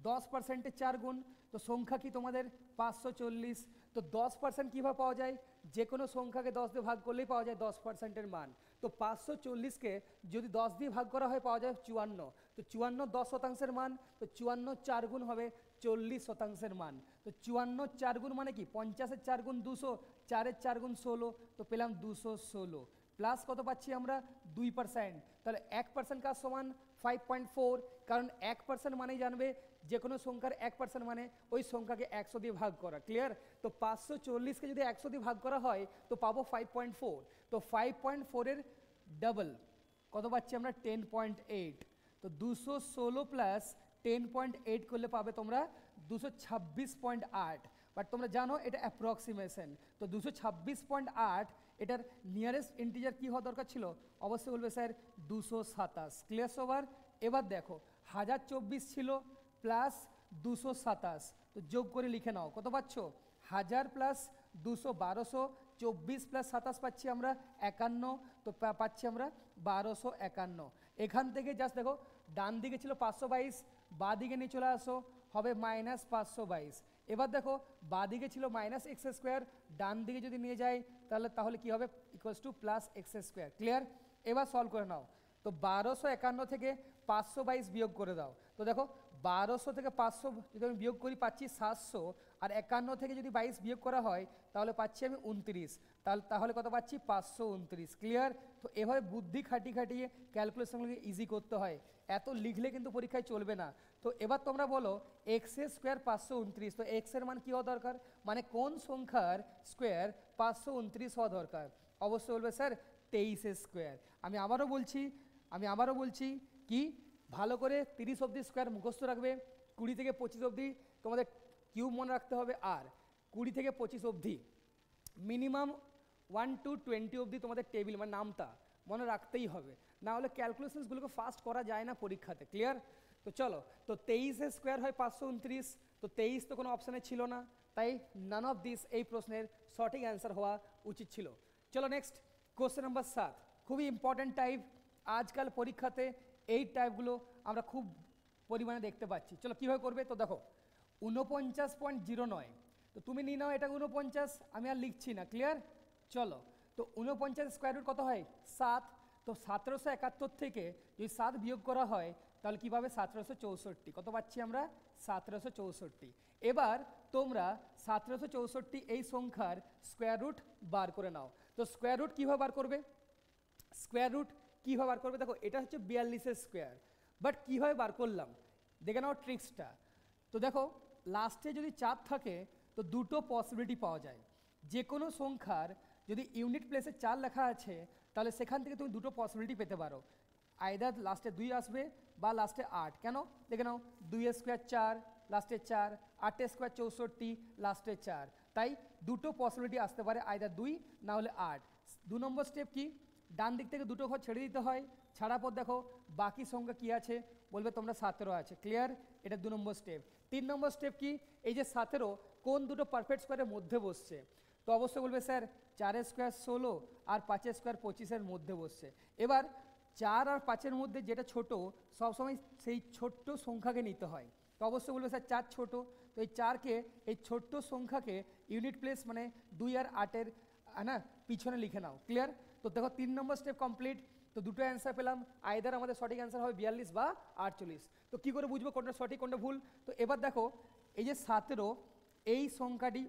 A: 10%-এর 4 গুণ, তো সংখ্যা কি তোমাদের 540। তো 10% কীভাবে পাওয়া যায়? যে কোনো সংখ্যাকে 10 দিয়ে ভাগ করলেই পাওয়া যায় 10%-এর মান। তো 540-কে যদি 10 দিয়ে ভাগ করা হয় পাওয়া যায় 54, তো 54 10%-এর মান, তো 54 4 গুণ হবে 40%-এর মান। তো 54 4 গুণ মানে কি? 50-এর 4 গুণ 200, 4-এর 4 গুণ 16, তো পেলাম 216, প্লাস কত পাচ্ছি আমরা? 2%, তাহলে 1% কাজ সমান 5.4, কারণ 1% মানেই জানবে যে কোনো সংখ্যার 1% মানে ওই সংখ্যাকে 100 দিয়ে ভাগ করা। ক্লিয়ার? তো 540-কে যদি 100 দিয়ে ভাগ করা হয় তো পাবো 5.4, তো 5.4-এর ডাবল কত পাচ্ছি আমরা? 10.8, তো 216 প্লাস 10.8 করলে পাবে তোমরা 226.8, বাট তোমরা জানো এটা অ্যাপ্রক্সিমেশন, তো 226.8 এটার নিয়ারেস্ট ইন্টিজার কী হওয়া দরকার ছিল? অবশ্যই বলবে স্যার 227। ক্লিয়ার সবার? এবার দেখো 1024 ছিল প্লাস 227, তো যোগ করে লিখে নাও, কত পাচ্ছ? 1000 প্লাস 200 1224 প্লাস 27 পাচ্ছি আমরা 51, তো পাচ্ছি আমরা 1251। এখান থেকে জাস্ট দেখো ডান দিকে ছিল 522, বাঁ দিকে নিয়ে চলে আসো, হবে মাইনাস 522। এবার দেখো বাঁ দিকে ছিল মাইনাস এক্স স্কোয়ার, ডান দিকে যদি নিয়ে যাই তাহলে কি হবে? Equals to plus x square. Clear? এবার সলভ করে নাও, তো 1251 থেকে 522 বিয়োগ করে দাও, তো দেখো 1200 থেকে 500 যদি আমি বিয়োগ করি পাচ্ছি 700, আর 51 থেকে যদি 22 বিয়োগ করা হয় তাহলে পাচ্ছি আমি 29, তাহলে কত পাচ্ছি? 529। ক্লিয়ার? তো এভাবে বুদ্ধি খাটিয়ে ক্যালকুলেশনগুলোকে ইজি করতে হয়, এত লিখলে কিন্তু পরীক্ষায় চলবে না। তো এবার তোমরা বলো এক্সের স্কোয়ার 529, তো এক্সের মান কী হওয়া দরকার? মানে কোন সংখ্যার স্কোয়ার 529 হওয়া দরকার? অবশ্যই বলবে স্যার 23-এর স্কোয়ার। আমি আবারও বলছি কি, ভালো করে 30 অবধি স্কোয়ার মুখস্থ রাখবে, 20 থেকে 25 অবধি তোমাদের কিউব মনে রাখতে হবে, আর 20 থেকে 25 অবধি মিনিমাম 1 to 20 অবধি তোমাদের টেবিল মানে নামটা মনে রাখতেই হবে, না হলে ক্যালকুলেশনসগুলোকে ফাস্ট করা যায় না পরীক্ষাতে। ক্লিয়ার? তো চলো, তো 23-এর স্কোয়ার হয় 529, তো 23 তো কোনো অপশানে ছিল না, তাই নান অফ দিস এই প্রশ্নের সঠিক অ্যান্সার হওয়া উচিত ছিল। চলো নেক্সট কোশ্চেন নাম্বার 7, খুবই ইম্পর্ট্যান্ট টাইপ, আজকাল পরীক্ষাতে এই টাইপগুলো আমরা খুব পরিমাণে দেখতে পাচ্ছি। চলো কীভাবে করবে, তো দেখো 49.09, তো তুমি নিয়ে নাও এটা 49, আমি আর লিখছি না। ক্লিয়ার? চলো, তো 49 স্কোয়ার রুট কত হয়? 7, তো 1771 থেকে যদি 7 বিয়োগ করা হয় তাহলে কী পাবে? 1764, কত পাচ্ছি আমরা? 1764। এবার তোমরা 1764 এই সংখ্যার স্কোয়ার রুট বার করে নাও, তো স্কোয়ার রুট কীভাবে বার করবে? স্কোয়ার রুট কীভাবে বার করবে, দেখো এটা হচ্ছে 42 স্কোয়ার, বাট কীভাবে বার করলাম দেখে নাও ট্রিক্সটা। তো দেখো লাস্টে যদি 4 থাকে তো দুটো পসিবিলিটি পাওয়া যায়, যে কোনো সংখ্যার যদি ইউনিট প্লেসে 4 লেখা আছে তাহলে সেখান থেকে তুমি দুটো পসিবিলিটি পেতে পারো, আইদার লাস্টে 2 আসবে বা লাস্টে 8। কেন দেখে নাও 2 স্কোয়ার 4 লাস্টে 4, 8 স্কোয়ার 64 লাস্টে 4, তাই দুটো পসিবিলিটি আসতে পারে, আইদার 2 না হলে 8। 2 নম্বর স্টেপ কি, ডান দিক থেকে দুটো ঘর ছেড়ে দিতে হয়, ছাড়ার পর দেখো বাকি সংখ্যা কি আছে, বলবে তোমরা 17 আছে, ক্লিয়ার, এটা 2 নম্বর স্টেপ। 3 নম্বর স্টেপ কি, এই যে 17 কোন দুটো পারফেক্ট স্কোয়ারের মধ্যে বসছে, তো অবশ্যই বলবে স্যার 4 স্কোয়ার 16 আর 5 স্কোয়ার 25-এর মধ্যে বসছে। এবার 4 আর 5-এর মধ্যে যেটা ছোট সবসময় সেই ছোট্ট সংখ্যাকে নিতে হয়, তো অবশ্যই বলবে স্যার 4 ছোট, তো এই 4কে এই ছোট্ট সংখ্যাকে ইউনিট প্লেস মানে 2 আর 8-এর না পিছনে লিখে নাও, ক্লিয়ার। তো দেখো 3 নম্বর স্টেপ কমপ্লিট, তো দুটো অ্যান্সার পেলাম, আইদার আমাদের সঠিক অ্যান্সার হবে 42 বা 48। তো কী করে বুঝবো কোনটা সঠিক কোনটা ভুল, তো এবার দেখো এই যে 17 এই সংখ্যাটি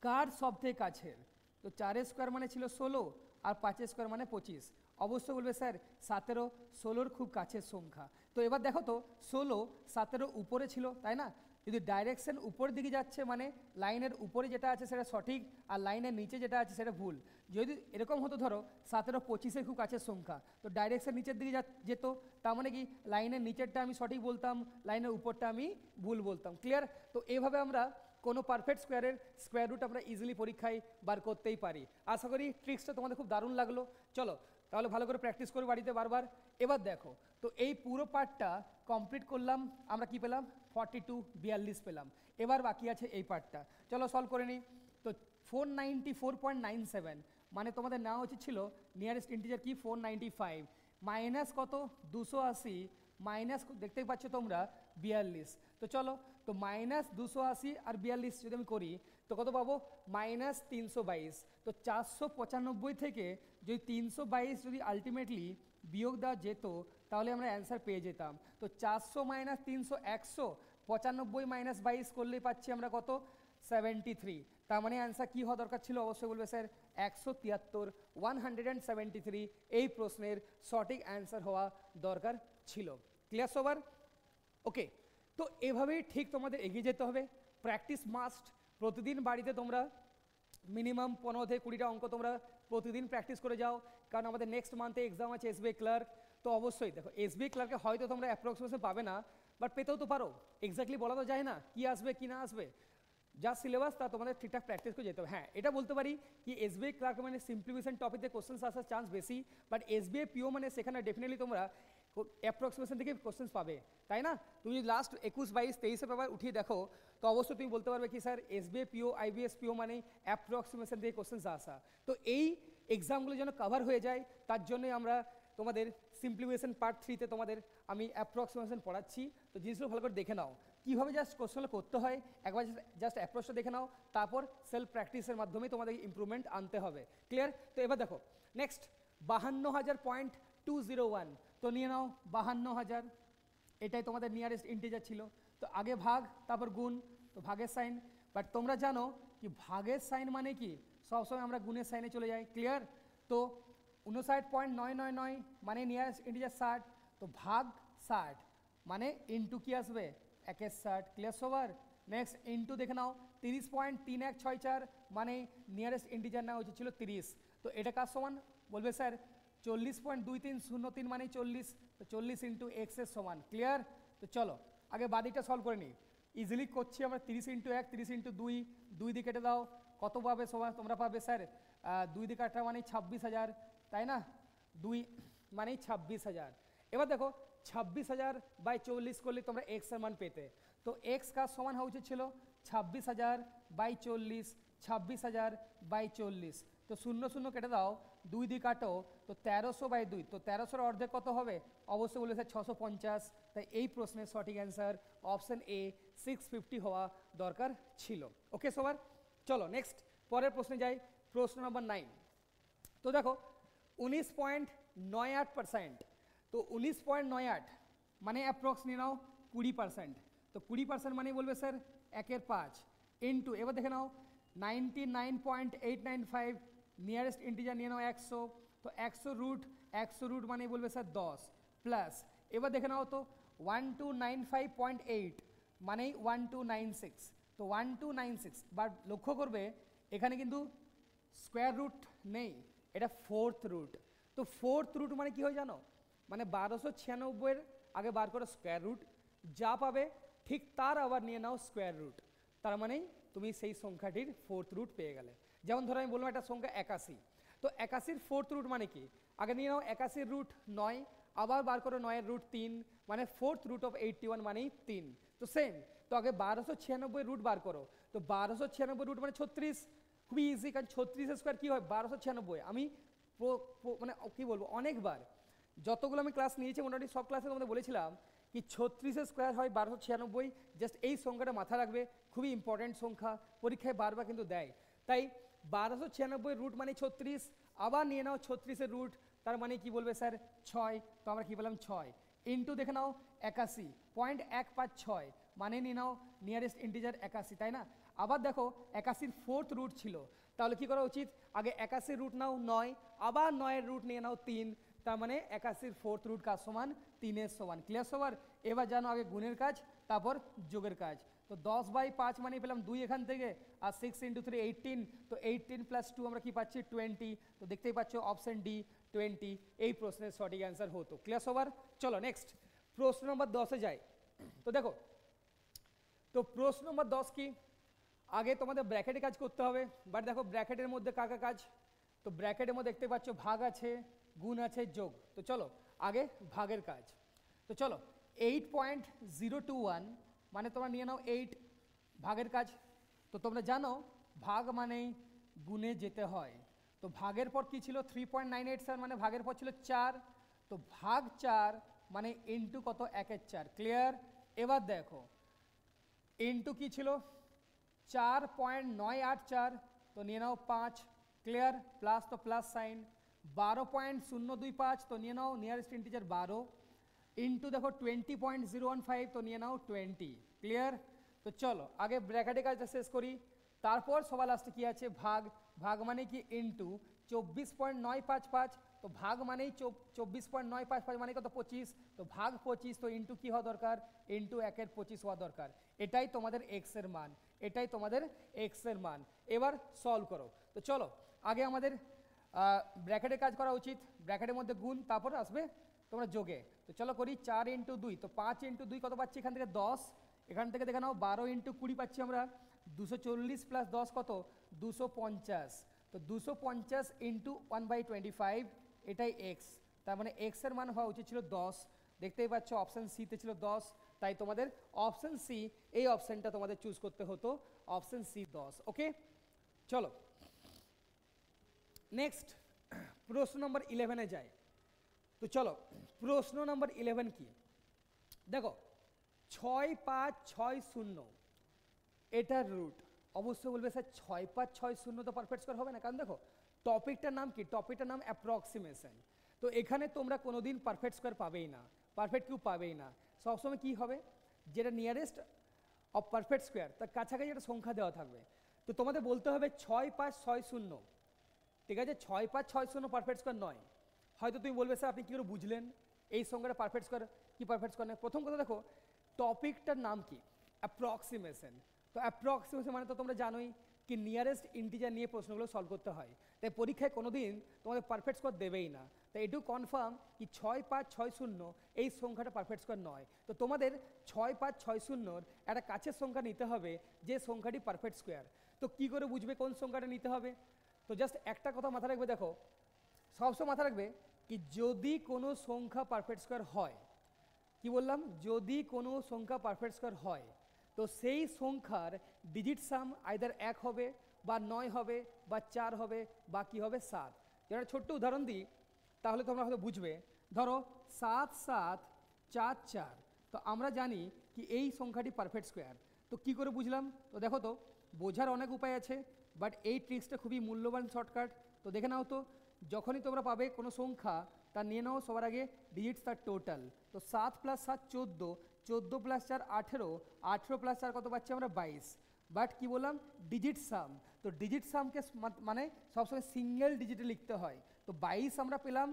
A: কার সব থেকে কাছের, তো 4 স্কোয়ার মানে ছিল 16 আর 5 স্কোয়ার মানে 25, অবশ্যই বলবে স্যার 17 16-র খুব কাছের সংখ্যা। তো এবার দেখো তো 16 17 উপরে ছিল তাই না, যদি ডাইরেকশন উপরের দিকে যাচ্ছে মানে লাইনের উপরে যেটা আছে সেটা সঠিক আর লাইনের নিচে যেটা আছে সেটা ভুল। যদি এরকম হতো ধরো 17 25-এর খুব কাছের সংখ্যা, তো ডাইরেকশন নিচের দিকে যেত, তার মানে কি লাইনের নিচেরটা আমি সঠিক বলতাম, লাইনের উপরটা আমি ভুল বলতাম, ক্লিয়ার। তো এইভাবে আমরা কোনো পারফেক্ট স্কোয়ারের স্কোয়ার রুট আমরা ইজিলি পরীক্ষায় বার করতেই পারি। আশা করি ট্রিক্সটা তোমাদের খুব দারুণ লাগলো, চলো তাহলে ভালো করে প্র্যাকটিস করে বাড়িতে বারবার। এবার দেখো তো এই পুরো পার্টটা কমপ্লিট করলাম, আমরা কি পেলাম 42 42 পেলাম। এবার বাকি আছে এই পার্টটা, চলো সলভ করে নিই। তো 494.97 মানে তোমাদের নেওয়া উচিত ছিল নিয়ারেস্ট ইন্টিজার কি 495, মাইনাস কত 280 মাইনাস দেখতেই পাচ্ছ তোমরা 42। তো চলো তো মাইনাস 280 আর 42 যদি আমি করি তো কত পাবো মাইনাস 322। তো 495 থেকে যদি 322 যদি আলটিমেটলি বিয়োগ দেওয়া যেত তাহলে আমরা অ্যান্সার পেয়ে যেতাম। তো 400 মাইনাস 300 100, 95 মাইনাস 22 করলেই পাচ্ছি আমরা কত 73, তার মানে অ্যান্সার কী হওয়া দরকার ছিল, অবশ্যই বলবে স্যার 173 173 এই প্রশ্নের সঠিক অ্যান্সার হওয়া দরকার ছিল। ক্লিয়ার সবার? ওকে, তো এভাবেই ঠিক তোমাদের এগিয়ে যেতে হবে, প্র্যাকটিস মাস্ট। প্রতিদিন বাড়িতে তোমরা মিনিমাম 15 থেকে 20টা অঙ্ক তোমরা প্রতিদিন প্র্যাকটিস করে যাও, কারণ আমাদের নেক্সট মান্থে এক্সাম আছে এসবিআই ক্লার্ক। তো অবশ্যই দেখো এসবিআই ক্লার্কে হয়তো তোমরা অ্যাপ্রক্সিমেশন পাবে না, বাট পেতেও তো পারো, এক্স্যাক্টলি বলা তো যায় না কি আসবে কি না আসবে, যা সিলেবাস তা তোমাদের ঠিকঠাক প্র্যাকটিস করে যেতে হবে। হ্যাঁ এটা বলতে পারি কি এসবিআই ক্লার্ক মানে সিম্পলিফিকেশন টপিকে কোশ্চেন আসার চান্স বেশি, বাট এসবিআই পিও মানে সেখানে ডেফিনেটলি তোমরা অ্যাপ্রক্সিমেশন থেকে কোশ্চেন পাবে, তাই না? তুমি যদি লাস্ট 21 22 23 পেপার উঠিয়ে দেখো তো অবশ্যই তুমি বলতে পারবে কি স্যার এসবিআই পিও আইবিএস পিও মানে অ্যাপ্রক্সিমেশন থেকে কোশ্চেন আসা। তো এই এক্সামগুলো যেন কভার হয়ে যায় তার জন্যই আমরা তোমাদের সিম্পলিফিকেশন পার্ট 3-তে তোমাদের আমি অ্যাপ্রক্সিমেশন পড়াচ্ছি। তো জিনিসগুলো ভালো করে দেখে নাও কীভাবে জাস্ট কোশ্চেনগুলো করতে হয়, একবার জাস্ট অ্যাপ্রোচটা দেখে নাও, তারপর সেলফ প্র্যাকটিসের মাধ্যমে তোমাদের ইমপ্রুভমেন্ট আনতে হবে, ক্লিয়ার? তো এবার দেখো নেক্সট 52,000.201, তো নিয়ে নাও 52,000, এটাই তোমাদের নিয়ারেস্ট ইন্টিজার ছিল। তো আগে ভাগ তারপর গুণ, তো ভাগের সাইন, বাট তোমরা জানো কি ভাগের সাইন মানে কি সবসময় আমরা গুণের সাইনে চলে যাই, ক্লিয়ার? তো 59.999 মানে নিয়ারেস্ট ইন্টিজার 60, তো ভাগ 60 মানে ইন্টু কি আসবে 1/60, ক্লিয়ার সবার? নেক্সট ইন্টু দেখে নাও 30.3164 মানে নিয়ারেস্ট ইন্টিজার নেওয়া উচিত ছিল 30, তো এটা কার সমান বলবে স্যার 40.2303 মানে 40, তো 40 ইন্টু এক্সের সমান, ক্লিয়ার? তো চলো আগে বাদিকটা সলভ করে নিই, ইজিলি করছি আমরা 30 ইন্টু 1 30 ইন্টু 2, 2 দিয়ে কেটে দাও, কত পাবে সবার তোমরা পাবে স্যার 2 দিয়ে কাটা মানে 26,000, তাই না? 2 মানে 26,000। এবার দেখো 26,000 বাই 40 করলে তোমরা এক্স এর মান পেতে, তো এক্স কার সমান হওয়া উচিত ছিল 26,000 বাই 40, 26,000 বাই 40, তো 0 0 কেটে দাও, 2 দিয়ে কাটো, তো 1300 বাই 2, তো 1300-এর অর্ধেক কত হবে, অবশ্যই বলেছে 650, তাই এই প্রশ্নের সঠিক অ্যান্সার অপশন এ 650 হওয়া দরকার ছিল। ওকে সবার, চলো নেক্সট পরের প্রশ্নে যাই, প্রশ্ন নম্বর 9। তো দেখো 19.98%, তো 19.98 মানে অ্যাপ্রক্স নিয়ে নাও 20%, তো 20% মানে বলবে স্যার 1/5 ইন্টু, এবার দেখে নাও 99.895 নিয়ারেস্ট ইন্টিজার নিয়ে নাও 100, তো 100 রুট মানে বলবে স্যার 10 প্লাস, এবার দেখে নাও তো 1295.8 মানেই 1296, তো 1296, বাট লক্ষ্য করবে এখানে কিন্তু স্কোয়ার রুট নেই, এটা ফোর্থ রুট। তো ফোর্থ রুট মানে কি হয় জানো, মানে 1296 আগে বার করো স্কোয়ার রুট, যা পাবে ঠিক তার আবার নিয়ে নাও স্কোয়ার রুট, তার মানেই তুমি সেই সংখ্যাটির ফোর্থ রুট পেয়ে গেলে। যেমন ধরো আমি বললাম একটা সংখ্যা 81, তো 81-র ফোর্থ রুট মানে কি, আগে নিয়ে নাও 81-র রুট 9, আবার বার করো 9-এর রুট 3, মানে ফোর্থ রুট অফ 81 মানেই 3। তো সেম, তো আগে 1296 রুট বার করো, তো 1296 রুট মানে 36, খুবই ইজি, কারণ 36 স্কোয়ার কী হয় 1296। আমি মানে কী বলবো অনেকবার যতগুলো আমি ক্লাস নিয়েছি মোটামুটি সব ক্লাসে তোমাদের বলেছিলাম কি 36 স্কোয়ার হয় 1296, জাস্ট এই সংখ্যাটা মাথা রাখবে, খুবই ইম্পর্ট্যান্ট সংখ্যা, পরীক্ষায় বারবার কিন্তু দেয়। তাই 1296 রুট মানে 36, আবার নিয়ে নাও 36-এর রুট, তার মানে কি বলবে স্যার 6, তো আমরা কী বললাম 6 ইন্টু দেখে নাও 81.156 মানে নিয়ে নাও নিয়ারেস্ট ইন্টিজার 81, তাই না। আবার দেখো 81-র ফোর্থ রুট ছিল, তাহলে কি করা উচিত, আগে 81-র রুট নাও 9, আবার 9-এর রুট নিয়ে নাও 3, তার মানে 81-র ফোর্থ রুট কাজ সমান 3-এর সমান। ক্লিয়ার সবার? এবার জানো আগে গুণের কাজ তারপর যোগের কাজ। তো 10/5 মানে পেলাম 2 এখান থেকে, আর 6 × 3 18, তো 18 + 2 আমরা কি পাচ্ছি 20, তো দেখতেই পাচ্ছ অপশন ডি 20 এই প্রশ্নের সঠিক অ্যান্সার হতো। ক্লিয়ার সবার? চলো নেক্সট প্রশ্ন নম্বর 10-এ যাই। তো দেখো, তো প্রশ্ন নম্বর 10 কি, আগে তোমাদের ব্র্যাকেটে কাজ করতে হবে, বাট দেখো ব্র্যাকেটের মধ্যে কাকা কাজ, তো ব্র্যাকেটের মধ্যে দেখতে পাচ্ছ ভাগ আছে, গুণ আছে, যোগ। তো চলো আগে ভাগের কাজ। তো চলো 8.021 মানে তোমরা নিয়ে নাও 8 ভাগের কাজ। তো তোমরা জানো ভাগ মানেই গুণে যেতে হয়, তো ভাগের পর কি ছিল 3.987 মানে ভাগের পর ছিল 4, তো ভাগ 4 মানে ইন্টু কত 1-এর 4। ক্লিয়ার? এবার দেখো ইন্টু কি ছিল 4.984, তো নিয়ে নাও 5। ক্লিয়ার? প্লাস তো প্লাস সাইন, 12.025, তো নিয়ে নাও নিয়ারেস্ট ইন্টিজার 12, ইন্টু দেখো 20.015, তো নিয়ে নাও 20। ক্লিয়ার? তো চলো আগে ব্র্যাকেটে কাজটা শেষ করি, তারপর সবার লাস্টে কী আছে ভাগ, ভাগ মানে কি ইন্টু 24.955, তো ভাগ মানেই 24.955 মানে কত 25, তো ভাগ 25, তো ইন্টু কী হওয়া দরকার ইন্টু 1-এর 25 হওয়া দরকার, এটাই তোমাদের এক্সের মান, এটাই তোমাদের এক্সের মান। এবার সলভ করো। তো চলো আগে আমাদের ব্র্যাকেটে কাজ করা উচিত, ব্র্যাকেটের মধ্যে গুণ, তারপর আসবে তোমরা যোগে। তো চলো করি 4 × 2, তো 5 × 2 কত পাচ্ছি এখান থেকে 10, এখান থেকে দেখে নাও 12 × 20 পাচ্ছি আমরা 240 + 10 কত 250, তো 250 × 1/25 এটাই এক্স, তার মানে এক্সের মান হওয়া উচিত ছিল 10, দেখতেই পাচ্ছ অপশান সিতে ছিল 10, তাই তোমাদের অপশান সি এই অপশানটা তোমাদের চুজ করতে হতো, অপশান সি 10। ওকে চলো নেক্সট প্রশ্ন নম্বর 11-এ যায়। তো চলো প্রশ্ন নম্বর 11 কি, দেখো 6560 এটার রুট, অবশ্যই বলবে স্যার 6560 তো পারফেক্ট স্কোয়ার হবে না, কারণ দেখো টপিকটার নাম কি, টপিকটার নাম অ্যাপ্রক্সিমেশন, তো এখানে তোমরা কোনোদিন পারফেক্ট স্কোয়ার পাবেই না, পারফেক্ট কিউব পাবেই না, সবসময় কি হবে যেটা নিয়ারেস্ট অফ পারফেক্ট স্কোয়ার তার কাছাকাছি একটা সংখ্যা দেওয়া থাকবে, তো তোমাদের বলতে হবে 6560, ঠিক আছে 6560 পারফেক্ট স্কোয়ার নয়। হয়তো তুমি বলবে স্যার আপনি কী করে বুঝলেন এই সংখ্যাটা পারফেক্ট স্কোয়ার কি পারফেক্ট স্কোয়ার নয়, প্রথম কথা দেখো টপিকটার নাম কি অ্যাপ্রক্সিমেশন, তো অ্যাপ্রক্সিমেশন মানে তো তোমরা জানোই কি নিয়ারেস্ট ইন্টিজার নিয়ে প্রশ্নগুলো সলভ করতে হয়, তাই পরীক্ষায় কোনো দিন তোমাদের পারফেক্ট স্কোয়ার দেবেই না, তাই এটুকু কনফার্ম কি 6560 এই সংখ্যাটা পারফেক্ট স্কোয়ার নয়, তো তোমাদের 6560 একটা কাছের সংখ্যা নিতে হবে যে সংখ্যাটি পারফেক্ট স্কোয়ার। তো কী করে বুঝবে কোন সংখ্যাটা নিতে হবে, তো জাস্ট একটা কথা মাথা রাখবে, দেখো সবসময় মাথা রাখবে কি যদি কোনো সংখ্যা পারফেক্ট স্কোয়ার হয়, কি বললাম যদি কোনো সংখ্যা পারফেক্ট স্কোয়ার হয়, তো সেই সংখ্যার ডিজিট সাম আইদার 1 হবে বা 9 হবে বা 4 হবে বা কী হবে 7। যেটা ছোট্ট উদাহরণ দিই তাহলে তোমরা হয়তো বুঝবে, ধরো 7 7 4 4, তো আমরা জানি কি এই সংখ্যাটি পারফেক্ট স্কোয়ার, তো কী করে বুঝলাম, তো দেখো তো বোঝার অনেক উপায় আছে, বাট এই ট্রিক্সটা খুবই মূল্যবান শর্টকাট। তো দেখে নাও তো যখনই তোমরা পাবে কোনো সংখ্যা তার নিয়ে নাও সবার আগে ডিজিটস তার টোটাল, তো 7 + 7 14, 14 + 4 18, 18 + 4 কত পাচ্ছি আমরা 22, বাট কি বললাম ডিজিট সাম, তো ডিজিট সামকে মানে সবসময় সিঙ্গেল ডিজিটে লিখতে হয়। তো 22 আমরা পেলাম,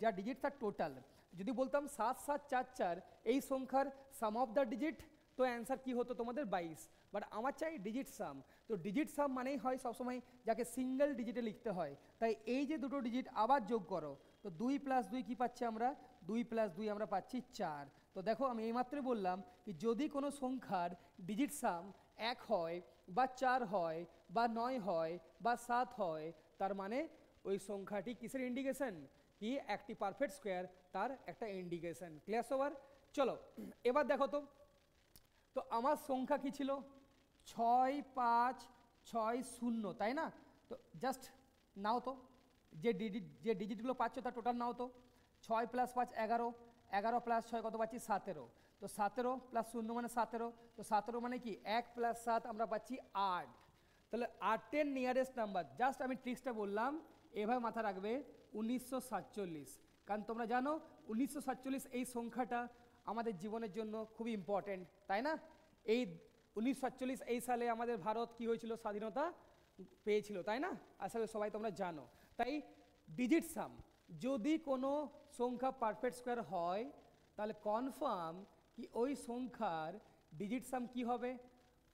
A: যা ডিজিট তার টোটাল। যদি বলতাম 7744 এই সংখ্যার সাম অফ দ্য ডিজিট, তো অ্যান্সার কি হতো তোমাদের 22। বাট আমার চাই ডিজিট সাম। তো ডিজিট সাম মানেই হয় সবসময় যাকে সিঙ্গেল ডিজিটে লিখতে হয়। তাই এই যে দুটো ডিজিট আবার যোগ করো, তো 2 + 2 কি পাচ্ছি আমরা, 2 + 2 আমরা পাচ্ছি 4। তো দেখো আমি এইমাত্রই বললাম কি যদি কোনো সংখ্যার ডিজিট সাম 1 হয় বা 4 হয় বা 9 হয় বা 7 হয়, তার মানে ওই সংখ্যাটি কিসের ইন্ডিকেশন, কি একটি পারফেক্ট স্কোয়ার, তার একটা ইন্ডিকেশন। ক্লিয়ার সবার? চলো এবার দেখো তো, তো আমার সংখ্যা কি ছিল 6560, তাই না? তো জাস্ট নাও তো, যে ডিজিটগুলো পাচ্ছ তার টোটাল নাও তো। 6 + 5 11, 11 + 6 কত পাচ্ছি 17। তো 17 + 0 মানে 17। তো 17 মানে কি 1 + 7 আমরা পাচ্ছি 8। তাহলে 8-এর নিয়ারেস্ট নাম্বার, জাস্ট আমি ট্রিক্সটা বললাম, এভাবে মাথা রাখবে 1947। কারণ তোমরা জানো 1947 এই সংখ্যাটা আমাদের জীবনের জন্য খুবই ইম্পর্টেন্ট, তাই না? এই 1947 এই সালে আমাদের ভারত কি হয়েছিল, স্বাধীনতা পেয়েছিল, তাই না? আসলে সবাই তোমরা জানো। তাই ডিজিট সাম, যদি কোনো সংখ্যা পারফেক্ট স্কোয়ার হয় তাহলে কনফার্ম কি ওই সংখ্যার ডিজিট সাম কি হবে,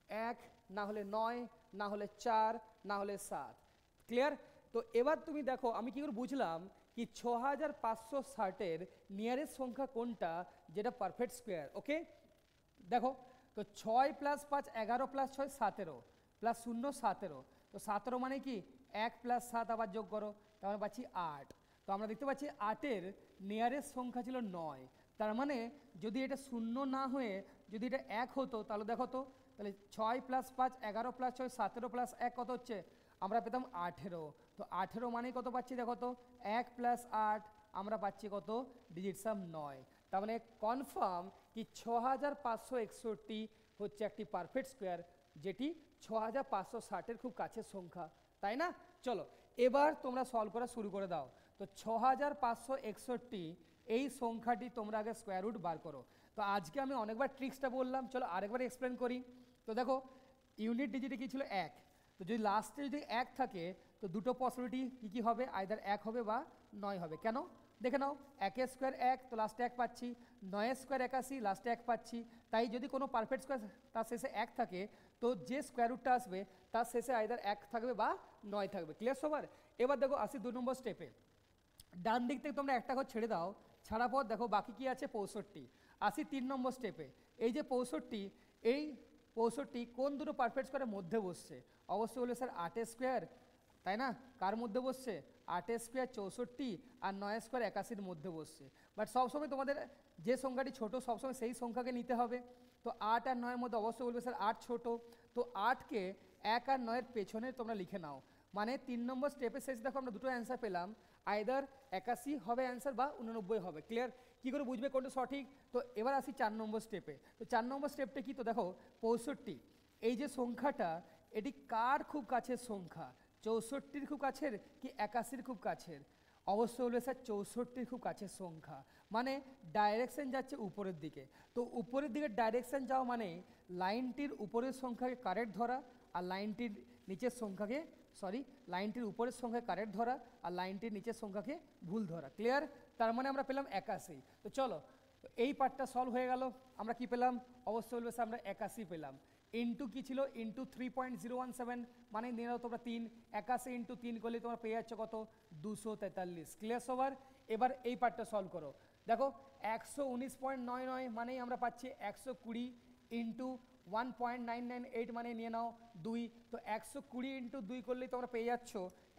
A: 1 না হলে 9 না হলে 4 না হলে 7। ক্লিয়ার? তো এবার তুমি দেখো আমি কি করে বুঝলাম কি 6560-এর নিয়ারেস্ট সংখ্যা কোনটা যেটা পারফেক্ট স্কোয়ার। ওকে দেখো, তো 6 + 5 11 + 6 17 + 0 17। তো 17 মানে কি 1 + 7 আবার যোগ করো, তাহলে পাচ্ছি 8। তো আমরা দেখতে পাচ্ছি 8-এর নিয়ারেস্ট সংখ্যা ছিল 9। তার মানে যদি এটা 0 না হয়ে যদি এটা 1 হতো তাহলে দেখো তো, তাহলে 6 + 5 11 + 6 17 + 1 কত হচ্ছে, আমরা পেতাম 18। তো 18 মানে কত পাচ্ছি দেখো তো, 1 + 8 আমরা পাচ্ছি কত, ডিজিট সাম 9। তার মানে কনফার্ম কি 6561 হচ্ছে একটি পারফেক্ট স্কোয়ার, যেটি 6560-এর খুব কাছের সংখ্যা, তাই না? চলো এবার তোমরা সলভ করা শুরু করে দাও। তো 6561 এই সংখ্যাটি তোমরা আগে স্কোয়ার রুট বার করো। তো আজকে আমি অনেকবার ট্রিক্সটা বললাম, চলো আরেকবার এক্সপ্লেন করি। তো দেখো ইউনিট ডিজিটে কি ছিল 1। তো যদি লাস্টে যদি 1 থাকে তো দুটো পসিবিলিটি কী কী হবে, আইদার 1 হবে বা 9 হবে। কেন দেখে নাও, 1 স্কোয়ার 1, তো লাস্টে 1 পাচ্ছি, 9 স্কোয়ার 81, লাস্টে 1 পাচ্ছি। তাই যদি কোনো পারফেক্ট স্কোয়ার তার শেষে 1 থাকে তো যে স্কোয়ার রুটটা আসবে তার শেষে আইদার 1 থাকবে বা 9 থাকবে। ক্লিয়ার সবার? এবার দেখো আসি 2 নম্বর স্টেপে। ডান দিক থেকে তোমরা একটা ঘর ছেড়ে দাও, ছাড়া পর দেখো বাকি কি আছে 65। আসি 3 নম্বর স্টেপে। এই যে 65, এই 65 কোন দুটো পারফেক্ট স্কোয়ারের মধ্যে বসছে, অবশ্যই বলবে স্যার 8 স্কোয়ার, তাই না? কার মধ্যে বসছে, 8 স্কোয়ার 64 আর 9 স্কোয়ার 81-র মধ্যে বসছে। বাট সবসময় তোমাদের যে সংখ্যাটি ছোট সবসময় সেই সংখ্যাকে নিতে হবে। তো 8 আর 9-এর মধ্যে অবশ্যই বলবে স্যার 8 ছোট। তো 8কে 1 আর 9-এর পেছনে তোমরা লিখে নাও। মানে 3 নম্বর স্টেপের শেষে দেখো আমরা দুটো অ্যান্সার পেলাম, আইদার 81 হবে অ্যান্সার বা 89 হবে। ক্লিয়ার? কী করে বুঝবে কোনটা সঠিক? তো এবার আসি 4 নম্বর স্টেপে। তো 4 নম্বর স্টেপটা কি, তো দেখো 65 এই যে সংখ্যাটা এটি কার খুব কাছের সংখ্যা, 64-র খুব কাছের কি 81-র খুব কাছের? অবশ্যই বলবে স্যার 64-র খুব কাছের সংখ্যা। মানে ডাইরেকশন যাচ্ছে উপরের দিকে। তো উপরের দিকে ডাইরেকশন যাওয়া মানে লাইনটির উপরের সংখ্যাকে কারেক্ট ধরা আর লাইনটির নিচের সংখ্যাকে লাইনটির উপরের সংখ্যাকে কারেক্ট ধরা আর লাইনটির নিচের সংখ্যাকে ভুল ধরা। ক্লিয়ার? তার মানে আমরা পেলাম 81। তো চলো এই পার্টটা সলভ হয়ে গেল। আমরা কি পেলাম, অবশ্যই বলবে স্যার আমরা 81 পেলাম। ইন্টু কী ছিল, ইন্টু 3.017 মানে নিয়ে নাও তোমরা 3, 81 ইন্টু 3 করলে তোমরা পেয়ে যাচ্ছ কত, 243। ক্লিয়ার সবার? এবার এই পার্টটা সলভ করো। দেখো 119.99 মানেই আমরা পাচ্ছি 120 ইন্টু 1.998 মানে নিয়ে নাও 2। তো 120 ইন্টু 2 করলেই তোমরা পেয়ে যাচ্ছ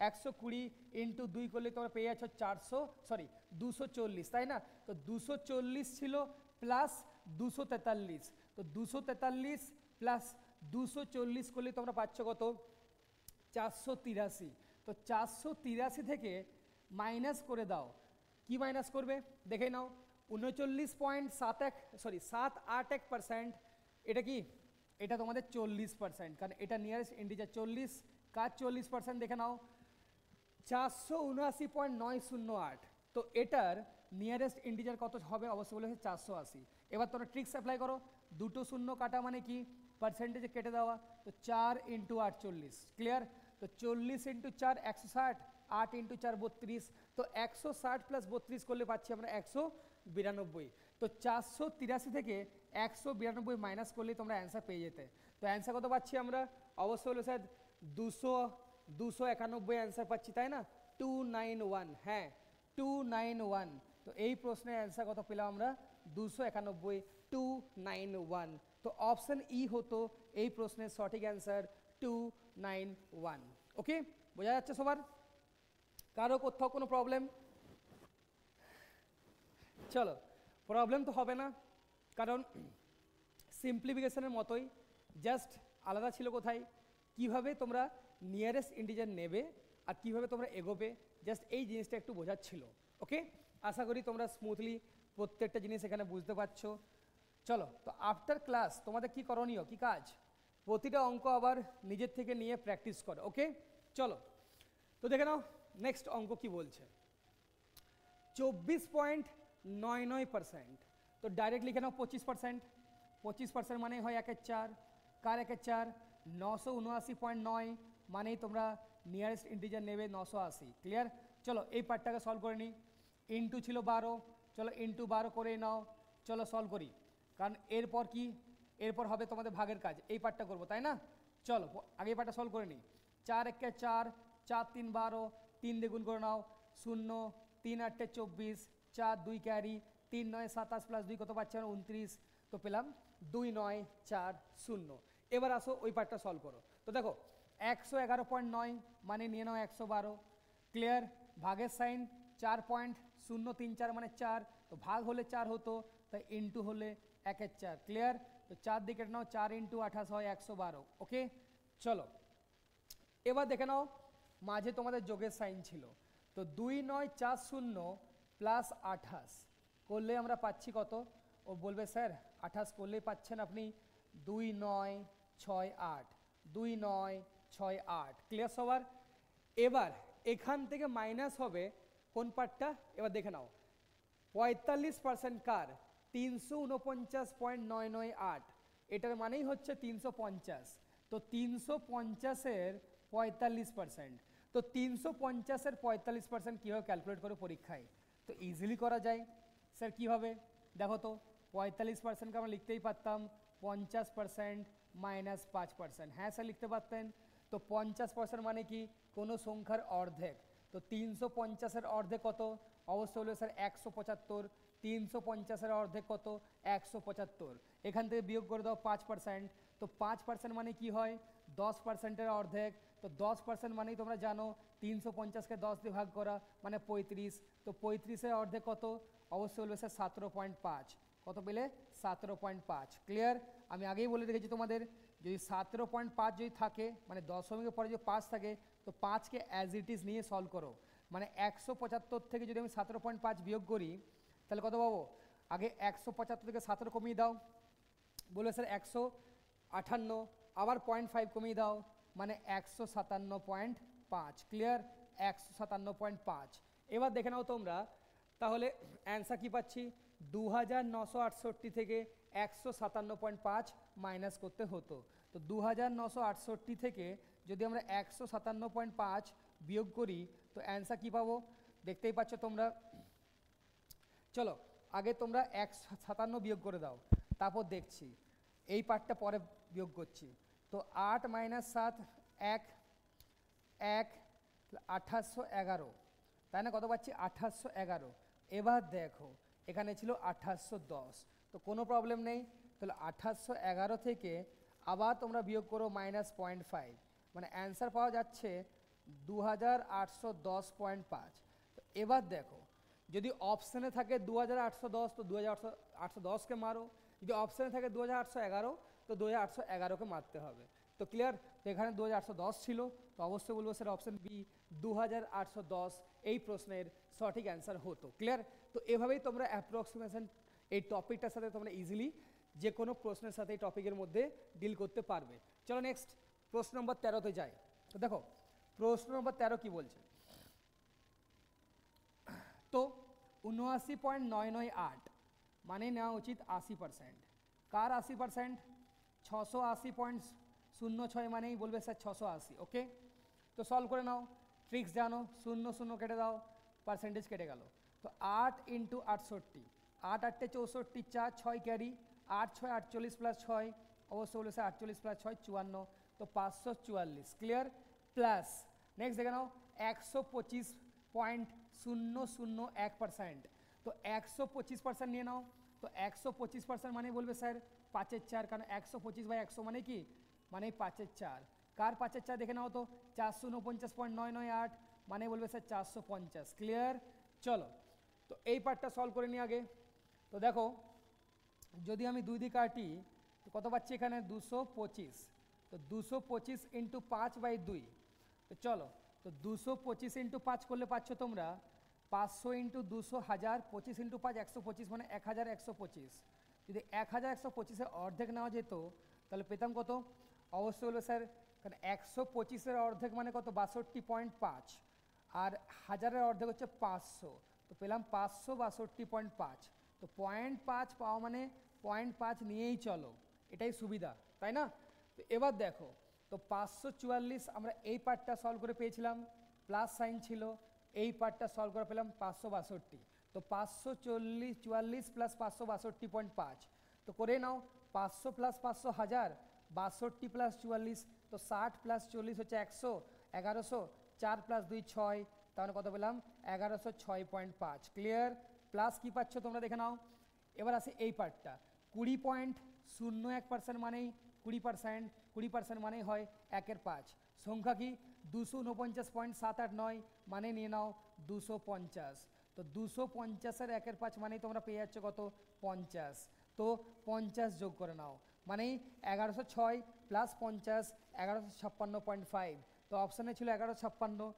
A: 120 ইন্টু 2 করলে তোমরা পেয়ে যাচ্ছ 240, তাই না? তো 240 ছিল প্লাস 243। তো 243 প্লাস 240 করলে তোমরা পাচ্ছ কত, 483। তো 483 থেকে মাইনাস করে দাও। কি মাইনাস করবে দেখে নাও, 39.71% এটা কি, এটা তোমাদের 40%, কারণ এটা নিয়ারেস্ট ইন্টিজার 40। কার 40% দেখে নাও, 479.908। তো এটার নিয়ারেস্ট ইন্টিজার কত হবে, অবশ্যই বলে 480। এবার তোমরা ট্রিক্স অ্যাপ্লাই করো, দুটো শূন্য কাটা মানে কি পার্সেন্টেজে কেটে দেওয়া, তো 4 ইন্টু 48, ক্লিয়ার। তো 40 ইন্টু 4 160, 8 ইন্টু 4 32, তো 160 প্লাস 32 করলে পাচ্ছি আমরা 192। তো 483 থেকে 192 মাইনাস করলে তোমরা অ্যান্সার পেয়ে যেতে। তো অ্যান্সার কত পাচ্ছি আমরা? অবশ্যই হলো স্যার 291 অ্যান্সার পাচ্ছি, তাই না? 291, হ্যাঁ 291। তো এই প্রশ্নের অ্যান্সার কত পেলাম আমরা? 291, 291। তো অপশন ই হতো এই প্রশ্নের সঠিক অ্যান্সার 291। ওকে, বোঝা যাচ্ছে সবার? কারো কোথাও কোনো প্রবলেম? চলো, প্রবলেম তো হবে না, কারণ সিম্পলিফিকেশনের মতোই, জাস্ট আলাদা ছিল কোথায়, কিভাবে তোমরা নিয়ারেস্ট ইন্টিজার নেবে আর কিভাবে তোমরা এগোবে, জাস্ট এই জিনিসটা একটু বোঝার ছিল। ওকে, আশা করি তোমরা স্মুথলি প্রত্যেকটা জিনিস এখানে বুঝতে পারছো। চলো, তো আফটার ক্লাস তোমাদের কি করণীয়, কি কাজ? প্রতিটা অঙ্ক আবার নিজের থেকে নিয়ে প্র্যাকটিস করো। ওকে, চলো তো দেখে নাও নেক্সট অঙ্ক কি বলছে। 24.99%, তো ডাইরেক্ট লিখে নাও 25%। 25% মানেই হয় 1/4, কার 1/4? 979.9, মানেই তোমরা নিয়ারেস্ট ইন্টিজার নেবে 980, ক্লিয়ার। চলো এই পার্টটাকে সলভ করে নিই। ইন্টু ছিল 12, চলো ইন্টু 12 করে নাও। চলো সলভ করি, কারণ এরপর কি, এরপর হবে তোমাদের ভাগের কাজ, এই পার্টটা করবো, তাই না? চলো আগে এই পার্টটা সলভ করে নিই। 4 1 4, 4 3 12, 3 দ্বিগুণ করে নাও 0, 3 8 24, 4 2 ক্যারি, 3 9 27 প্লাস 2 কত পাচ্ছি আমরা? 29। তো পেলাম 2 9 4 0। এবার আসো ওই পার্টটা সলভ করো। তো দেখো 111.9 মানে নিয়ে নাও 112, ক্লিয়ার। ভাগের সাইন 4.034 মানে 4, তো ভাগ হলে 4 হতো, তাই ইন্টু হলে 1/4, ক্লিয়ার। তো 4 দিকে নাও, 4 ইন্টু 28 হয় 112। ওকে, চলো এবার দেখে নাও মাঝে তোমাদের যোগের সাইন ছিল, তো 2 9 4 0 প্লাস 28 করলে আমরা পাচ্ছি কত? ও বলবে স্যার 28 করলেই পাচ্ছেন আপনি 2 9 6 8, 2 9 6 8, ক্লিয়ার সবার? এবার এখান থেকে মাইনাস হবে কোন পার্টটা? এবার দেখে নাও 45% কার? 349.998, এটার মানেই হচ্ছে 350। তো 350-এর 45%, তো 350-এর 45% কীভাবে ক্যালকুলেট করে পরীক্ষায়? তো ইজিলি করা যায়। স্যার কীভাবে? দেখো তো 45%কে আমরা লিখতেই পারতাম 50% মাইনাস 5%, হ্যাঁ স্যার লিখতে পারতেন। তো 50% মানে কি? কোনো সংখ্যার অর্ধেক। তো 350-এর অর্ধেক কত? অবশ্যই হলো স্যার 175। 350-এর অর্ধেক কত? 175। এখান থেকে বিয়োগ করে দাও 5%, তো 5% মানে কি হয়? 10%-এর অর্ধেক। তো 10% মানেই তোমরা জানো 350-কে 10 দিয়ে ভাগ করা মানে 35। তো 35-এর অর্ধেক কত? অবশ্যই বলবে স্যার 17.5। কত পেলে? 17.5, ক্লিয়ার। আমি আগেই বলে রেখেছি তোমাদের, যদি 17.5 যদি থাকে মানে দশমিকের পরে যদি 5 থাকে, তো 5কে অ্যাজ ইট ইজ নিয়ে সলভ করো। মানে 175 থেকে যদি আমি 17.5 বিয়োগ করি তাহলে কত পাবো? আগে 175 থেকে 17 কমিয়ে দাও, বলে স্যার 158, আবার 0.5 কমিয়ে দাও মানে 157.5, ক্লিয়ার। 157.5। এবার দেখে নাও তোমরা, তাহলে অ্যান্সার কী পাচ্ছি? 2968 থেকে 157.5 মাইনাস করতে হতো। তো 2968 থেকে যদি আমরা 157.5 বিয়োগ করি তো অ্যান্সার কী পাবো? দেখতেই পাচ্ছ তোমরা। চলো আগে তোমরা 157 বিয়োগ করে দাও, তারপর দেখছি। এই পার্টটা পরে বিয়োগ করছি। তো 8 - 7 1 1 2811, তাই না? কত পাচ্ছি? 2811। এবার দেখো এখানে ছিল 2810, তো কোনো প্রবলেম নেই। তাহলে 2811 থেকে আবার তোমরা বিয়োগ করো -0.5, মানে অ্যান্সার পাওয়া যাচ্ছে 2810.5। তো এবার দেখো যদি অপশানে থাকে 2810, তো 2810কে মারো। যদি অপশানে থাকে 2811, তো 2811কে মারতে হবে। তো ক্লিয়ার? তো এখানে 2810 ছিল, তো অবশ্যই বলবো স্যার অপশান বি 2810 এই প্রশ্নের সঠিক অ্যান্সার হতো। ক্লিয়ার? তো এভাবেই তোমরা অ্যাপ্রক্সিমেশন এই টপিকটার সাথে তোমরা ইজিলি যে কোনো প্রশ্নের সাথে এই টপিকের মধ্যে ডিল করতে পারবে। চলো নেক্সট প্রশ্ন নম্বর 13তে যাই। তো দেখো প্রশ্ন নম্বর 13 কি বলছে। তো 79.998 মানে নেওয়া উচিত 80%। কার 80%? 680.06 মানেই বলবে স্যার 680। ওকে, তো সলভ করে নাও, ট্রিক্স জানো, 0 0 কেটে দাও, পার্সেন্টেজ কেটে গেল। তো 8 ইন্টু 68, 8 8 64, 4 6 ক্যারি, 8 6 48 প্লাস 6, অবশ্যই বলেছে 48 প্লাস 6 54, তো 544। ক্লিয়ার? প্লাস নেক্সট দেখে নাও 125.001%, তো 125% নিয়ে নাও। তো 125% মানে বলবে স্যার 5 4, কারণ 125/100 মানে কি, মানে 5 4। কার 5 4 দেখে নাও তো, 449.998 মানে বলবে স্যার 450। ক্লিয়ার? চলো, তো এই পার্টটা সলভ করে নিই আগে। তো দেখো, যদি আমি 2 দিয়ে কাটি তো কত পাচ্ছি এখানে, 225। তো 225 ইন্টু 5/2, তো চলো, তো 225 ইন্টু 5 করলে পাচ্ছ তোমরা 500 ইন্টু 200 1000, 25 ইন্টু 5 125, মানে 1125। যদি 1125-এর অর্ধেক নেওয়া যেত তাহলে পেতাম কত, অবশ্যই বলবে স্যার, কারণ 125-এর অর্ধেক মানে কত, 62.5, আর হাজারের অর্ধেক হচ্ছে 500, তো পেলাম 562.5। তো 0.5 পাওয়া মানে 0.5 নিয়েই চলো, এটাই সুবিধা, তাই না? তো এবার দেখো, তো 544 আমরা এই পার্টটা সলভ করে পেয়েছিলাম, প্লাস সাইন ছিল, এই পার্টটা সলভ করে পেলাম 562। তো 544 প্লাস 562.5, তো করে নাও, 500 প্লাস 500 1000, 62 প্লাস 44, তো 60 প্লাস 40 হচ্ছে 100, 1100, 4 প্লাস 2 6, তাহলে কত পেলাম, 1106.5। ক্লিয়ার? প্লাস কি পাচ্ছ তোমরা দেখে নাও। এবার আসে এই পার্টটা, 20.01% মানেই 20%, 20% মানেই হয় 1/5। সংখ্যা কি, 249.789 মানে নিয়ে নাও 250। তো 250-এর 1/5 মানেই তোমরা পেয়ে যাচ্ছ কত, 50। তো 50 যোগ করে নাও, মানেই 1106 প্লাস 50 1156.5। তো অপশানে ছিল 1156,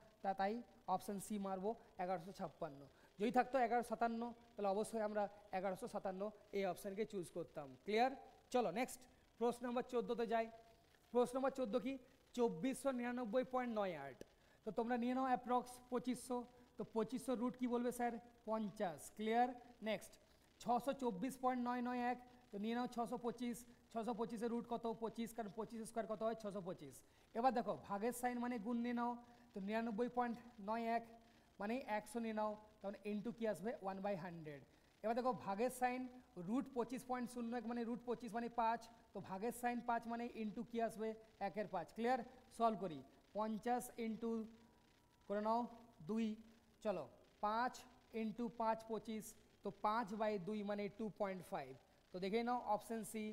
A: তাই অপশান সি মারবো, 1156। যদি থাকতো 1157 তাহলে অবশ্যই আমরা 1157 এই অপশানকে চুজ করতাম। ক্লিয়ার? চলো নেক্সট প্রশ্ন নম্বর 14-তে যাই। প্রশ্ন নম্বর 14 কি, 2499.98। তো তোমরা নিয়ে নাও অ্যাপ্রক্স 2500। তো 2500 রুট কি বলবে স্যার, 50। ক্লিয়ার? নেক্সট 624.991, তো নিয়ে নাও 625। 625-এর রুট কত, 25, কারণ 25 স্কোয়ার কত হয়, 625। এবার দেখো ভাগের সাইন মানে গুণ নিয়ে নাও, তো 99.91 মানে 100 নিয়ে নাও, তখন ইন্টু কি আসবে, 1/100। এবার দেখো ভাগের সাইন, রুট 25.01 মানে রুট 25 মানে 5, তো ভাগের সাইন 5 মানে ইন্টু কি আসবে, 1/5। ক্লিয়ার? সলভ করি, 50 ইন্টু করে নাও 2, চলো 5 ইন্টু 5 25, তো 5/2 মানে 2.5। তো দেখে নাও অপশান সি,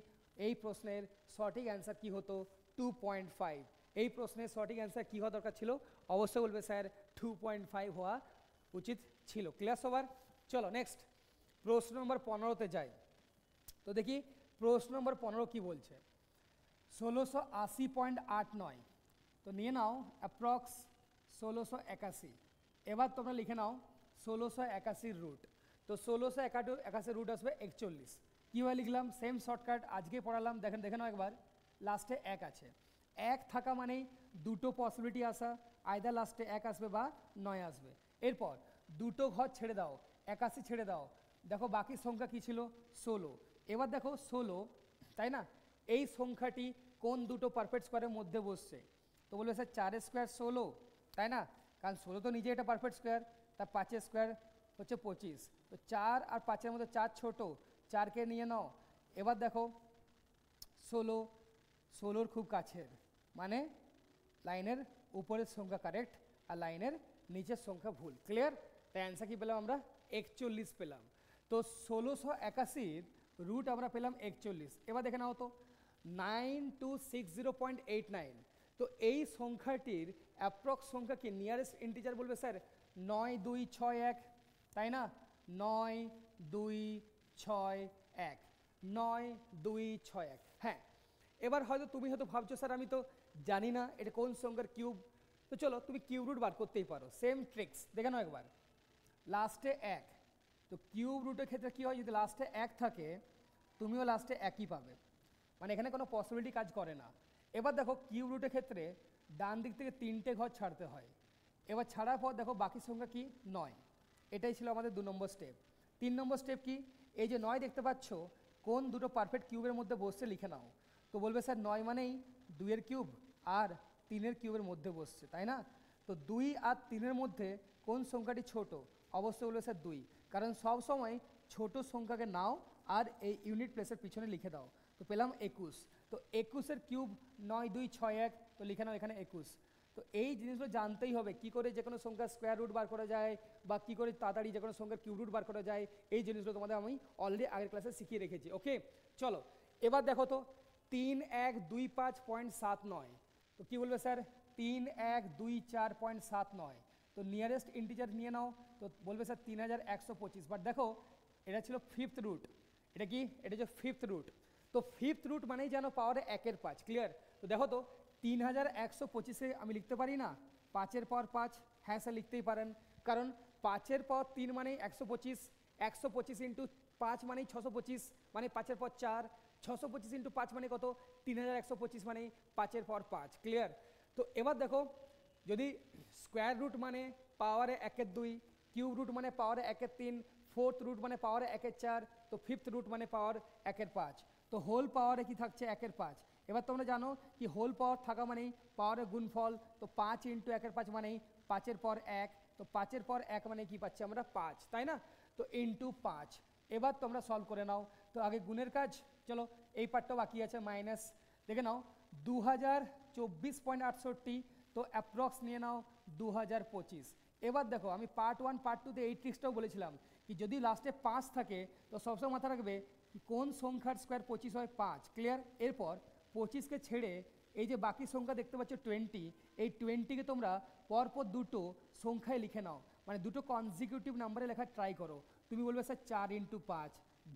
A: এই প্রশ্নের সঠিক অ্যান্সার কি হতো, 2.5। এই প্রশ্নের সঠিক অ্যান্সার কী হওয়া দরকার ছিল, অবশ্যই বলবে স্যার 2.5 হওয়া উচিত ছিল। ক্লিয়ার সবার? চলো নেক্সট প্রশ্ন নম্বর 15-তে যাই। তো দেখি প্রশ্ন নম্বর 15 কি বলছে, 1680.89। তো নিয়ে নাও অ্যাপ্রক্স 1681। এবার তোমরা লিখে নাও 1681 রুট। তো 1681 রুট আসবে 41। কীভাবে লিখলাম, সেম শর্টকাট আজকে পড়ালাম, দেখে নাও একবার। লাস্টে 1 আছে, 1 থাকা মানেই দুটো পসিবিলিটি আসা, আইদার লাস্টে 1 আসবে বা 9 আসবে। এরপর দুটো ঘর ছেড়ে দাও, 81 ছেড়ে দাও, দেখো বাকি সংখ্যা কী ছিল, 16। এবার দেখো 16, তাই না, এই সংখ্যাটি কোন দুটো পারফেক্ট স্কোয়ারের মধ্যে বসছে, তো বলবে স্যার 4 স্কোয়ার 16, তাই না, কারণ 16 তো নিজে এটা পারফেক্ট স্কোয়ার, তার 5 স্কোয়ার হচ্ছে 25। তো 4 আর 5-এর মধ্যে 4 ছোট, 4কে নিয়ে নাও। এবার দেখো 16 খুব কাছের, মানে লাইনের উপরের সংখ্যা কারেক্ট আর লাইনের নিচের সংখ্যা ভুল। ক্লিয়ার? তাই অ্যান্সার কী পেলাম আমরা, 41 পেলাম। তো 1681 রুট আমরা পেলাম 41। এবার দেখে নাও তো 9260.89। তো এই সংখ্যাটির অ্যাপ্রক্স সংখ্যা কি, নিয়ারেস্ট ইন্টিজার বলবে স্যার 9261, তাই না, 9261, 9261। হ্যাঁ, এবার হয়তো তুমি ভাবছো স্যার আমি তো জানি না এটা কোন সংখ্যার কিউব। তো চলো তুমি কিউব রুট বার করতেই পারো, সেম ট্রিক্স দেখে নাও একবার। লাস্টে 1, তো কিউব রুটের ক্ষেত্রে কী হয়, যদি লাস্টে 1 থাকে তুমিও লাস্টে 1ই পাবে, মানে এখানে কোনো পসিবিলিটি কাজ করে না। এবার দেখো কিউব রুটের ক্ষেত্রে ডান দিক থেকে 3টে ঘর ছাড়তে হয়। এবার ছাড়ার পর দেখো বাকি সংখ্যা কি, 9। এটাই ছিল আমাদের 2 নম্বর স্টেপ। 3 নম্বর স্টেপ কি, এই যে 9 দেখতে পাচ্ছ, কোন দুটো পারফেক্ট কিউবের মধ্যে বসছে লিখে নাও। তো তো বলবে স্যার 9 মানেই 2 এর কিউব আর 3-এর কিউবের মধ্যে বসছে, তাই না? তো 2 আর 3-এর মধ্যে কোন সংখ্যাটি ছোট? অবশ্যই বলবে স্যার 2, কারণ সব সময় ছোট সংখ্যাকে নাও আর এই ইউনিট প্লেসের পিছনে লিখে দাও। তো পেলাম 21। তো 21-এর কিউব 9 2 6 1, তো লিখে নাও এখানে 21। তো এই জিনিসগুলো জানতেই হবে, কি করে যে কোনো সংখ্যার স্কোয়ার রুট বার করা যায় বা কী করে তাড়াতাড়ি যে কোনো সংখ্যার কিউব রুট বার করা যায়, এই জিনিসগুলো তোমাদের আমি অলরেডি আগের ক্লাসে শিখিয়ে রেখেছি। ওকে, চলো এবার দেখো তো 3125.79, তো কী বলবে স্যার 3124.79, তো নিয়ারেস্ট ইন্টিজার নিয়ে নাও, তো বলবে স্যার 3125। বাট দেখো এটা ছিল ফিফথ রুট, এটা কি, এটা হচ্ছে ফিফথ রুট। তো ফিফথ রুট মানেই যেন পাওয়ারে 1-এর 5, ক্লিয়ার? তো দেখো তো 3125-এ আমি লিখতে পারি না 5-এর পাওয়ার 5? হ্যাঁ স্যার লিখতেই পারেন, কারণ 5-এর পাওয়ার 3 মানেই 125, 125 ইন্টু 5 মানেই 625, মানে 5-এর পাওয়ার 4, 625 ইন্টু 5 মানে কত, 3125 মানেই 5-এর পাওয়ার 5, ক্লিয়ার? তো এবার দেখো যদি স্কোয়ার রুট মানে পাওয়ারে 1-এর 2, কিউব রুট মানে পাওয়ারে 1-এর 3, ফোর্থ রুট মানে পাওয়ারে 1-এর 4, তো ফিফথ রুট মানে পাওয়ার 1-এর 5, তো হোল পাওয়ারে কি থাকছে 1-এর 5। এবার তোমরা জানো কি হোল পাওয়ার থাকা মানেই পাওয়ারের গুণফল, তো 5 ইন্টু 1-এর 5 মানেই 5-এর পাওয়ার 1, তো 5-এর পাওয়ার 1 মানে কি পাচ্ছি আমরা 5, তাই না? তো ইন্টু 5। এবার তোমরা সলভ করে নাও। তো আগে গুণের কাজ, চলো এই পার্টটা বাকি আছে, মাইনাস দেখে নাও 2024.68, তো অ্যাপ্রক্স নিয়ে নাও 2025। এবার দেখো আমি পার্ট 1 পার্ট 2-তে এই ট্রিক্সটাও বলেছিলাম কি যদি লাস্টে 5 থাকে তো সবসময় মাথা রাখবে কি কোন সংখ্যার স্কোয়ার 25 হয় 5, ক্লিয়ার? এরপর 25কে ছেড়ে এই যে বাকি সংখ্যা দেখতে পাচ্ছ 20, এই 20কে তোমরা পরপর দুটো সংখ্যায় লিখে নাও, মানে দুটো কনজিকিউটিভ নাম্বারে লেখা ট্রাই করো। তুমি বলবে স্যার 4 ইন্টু 5,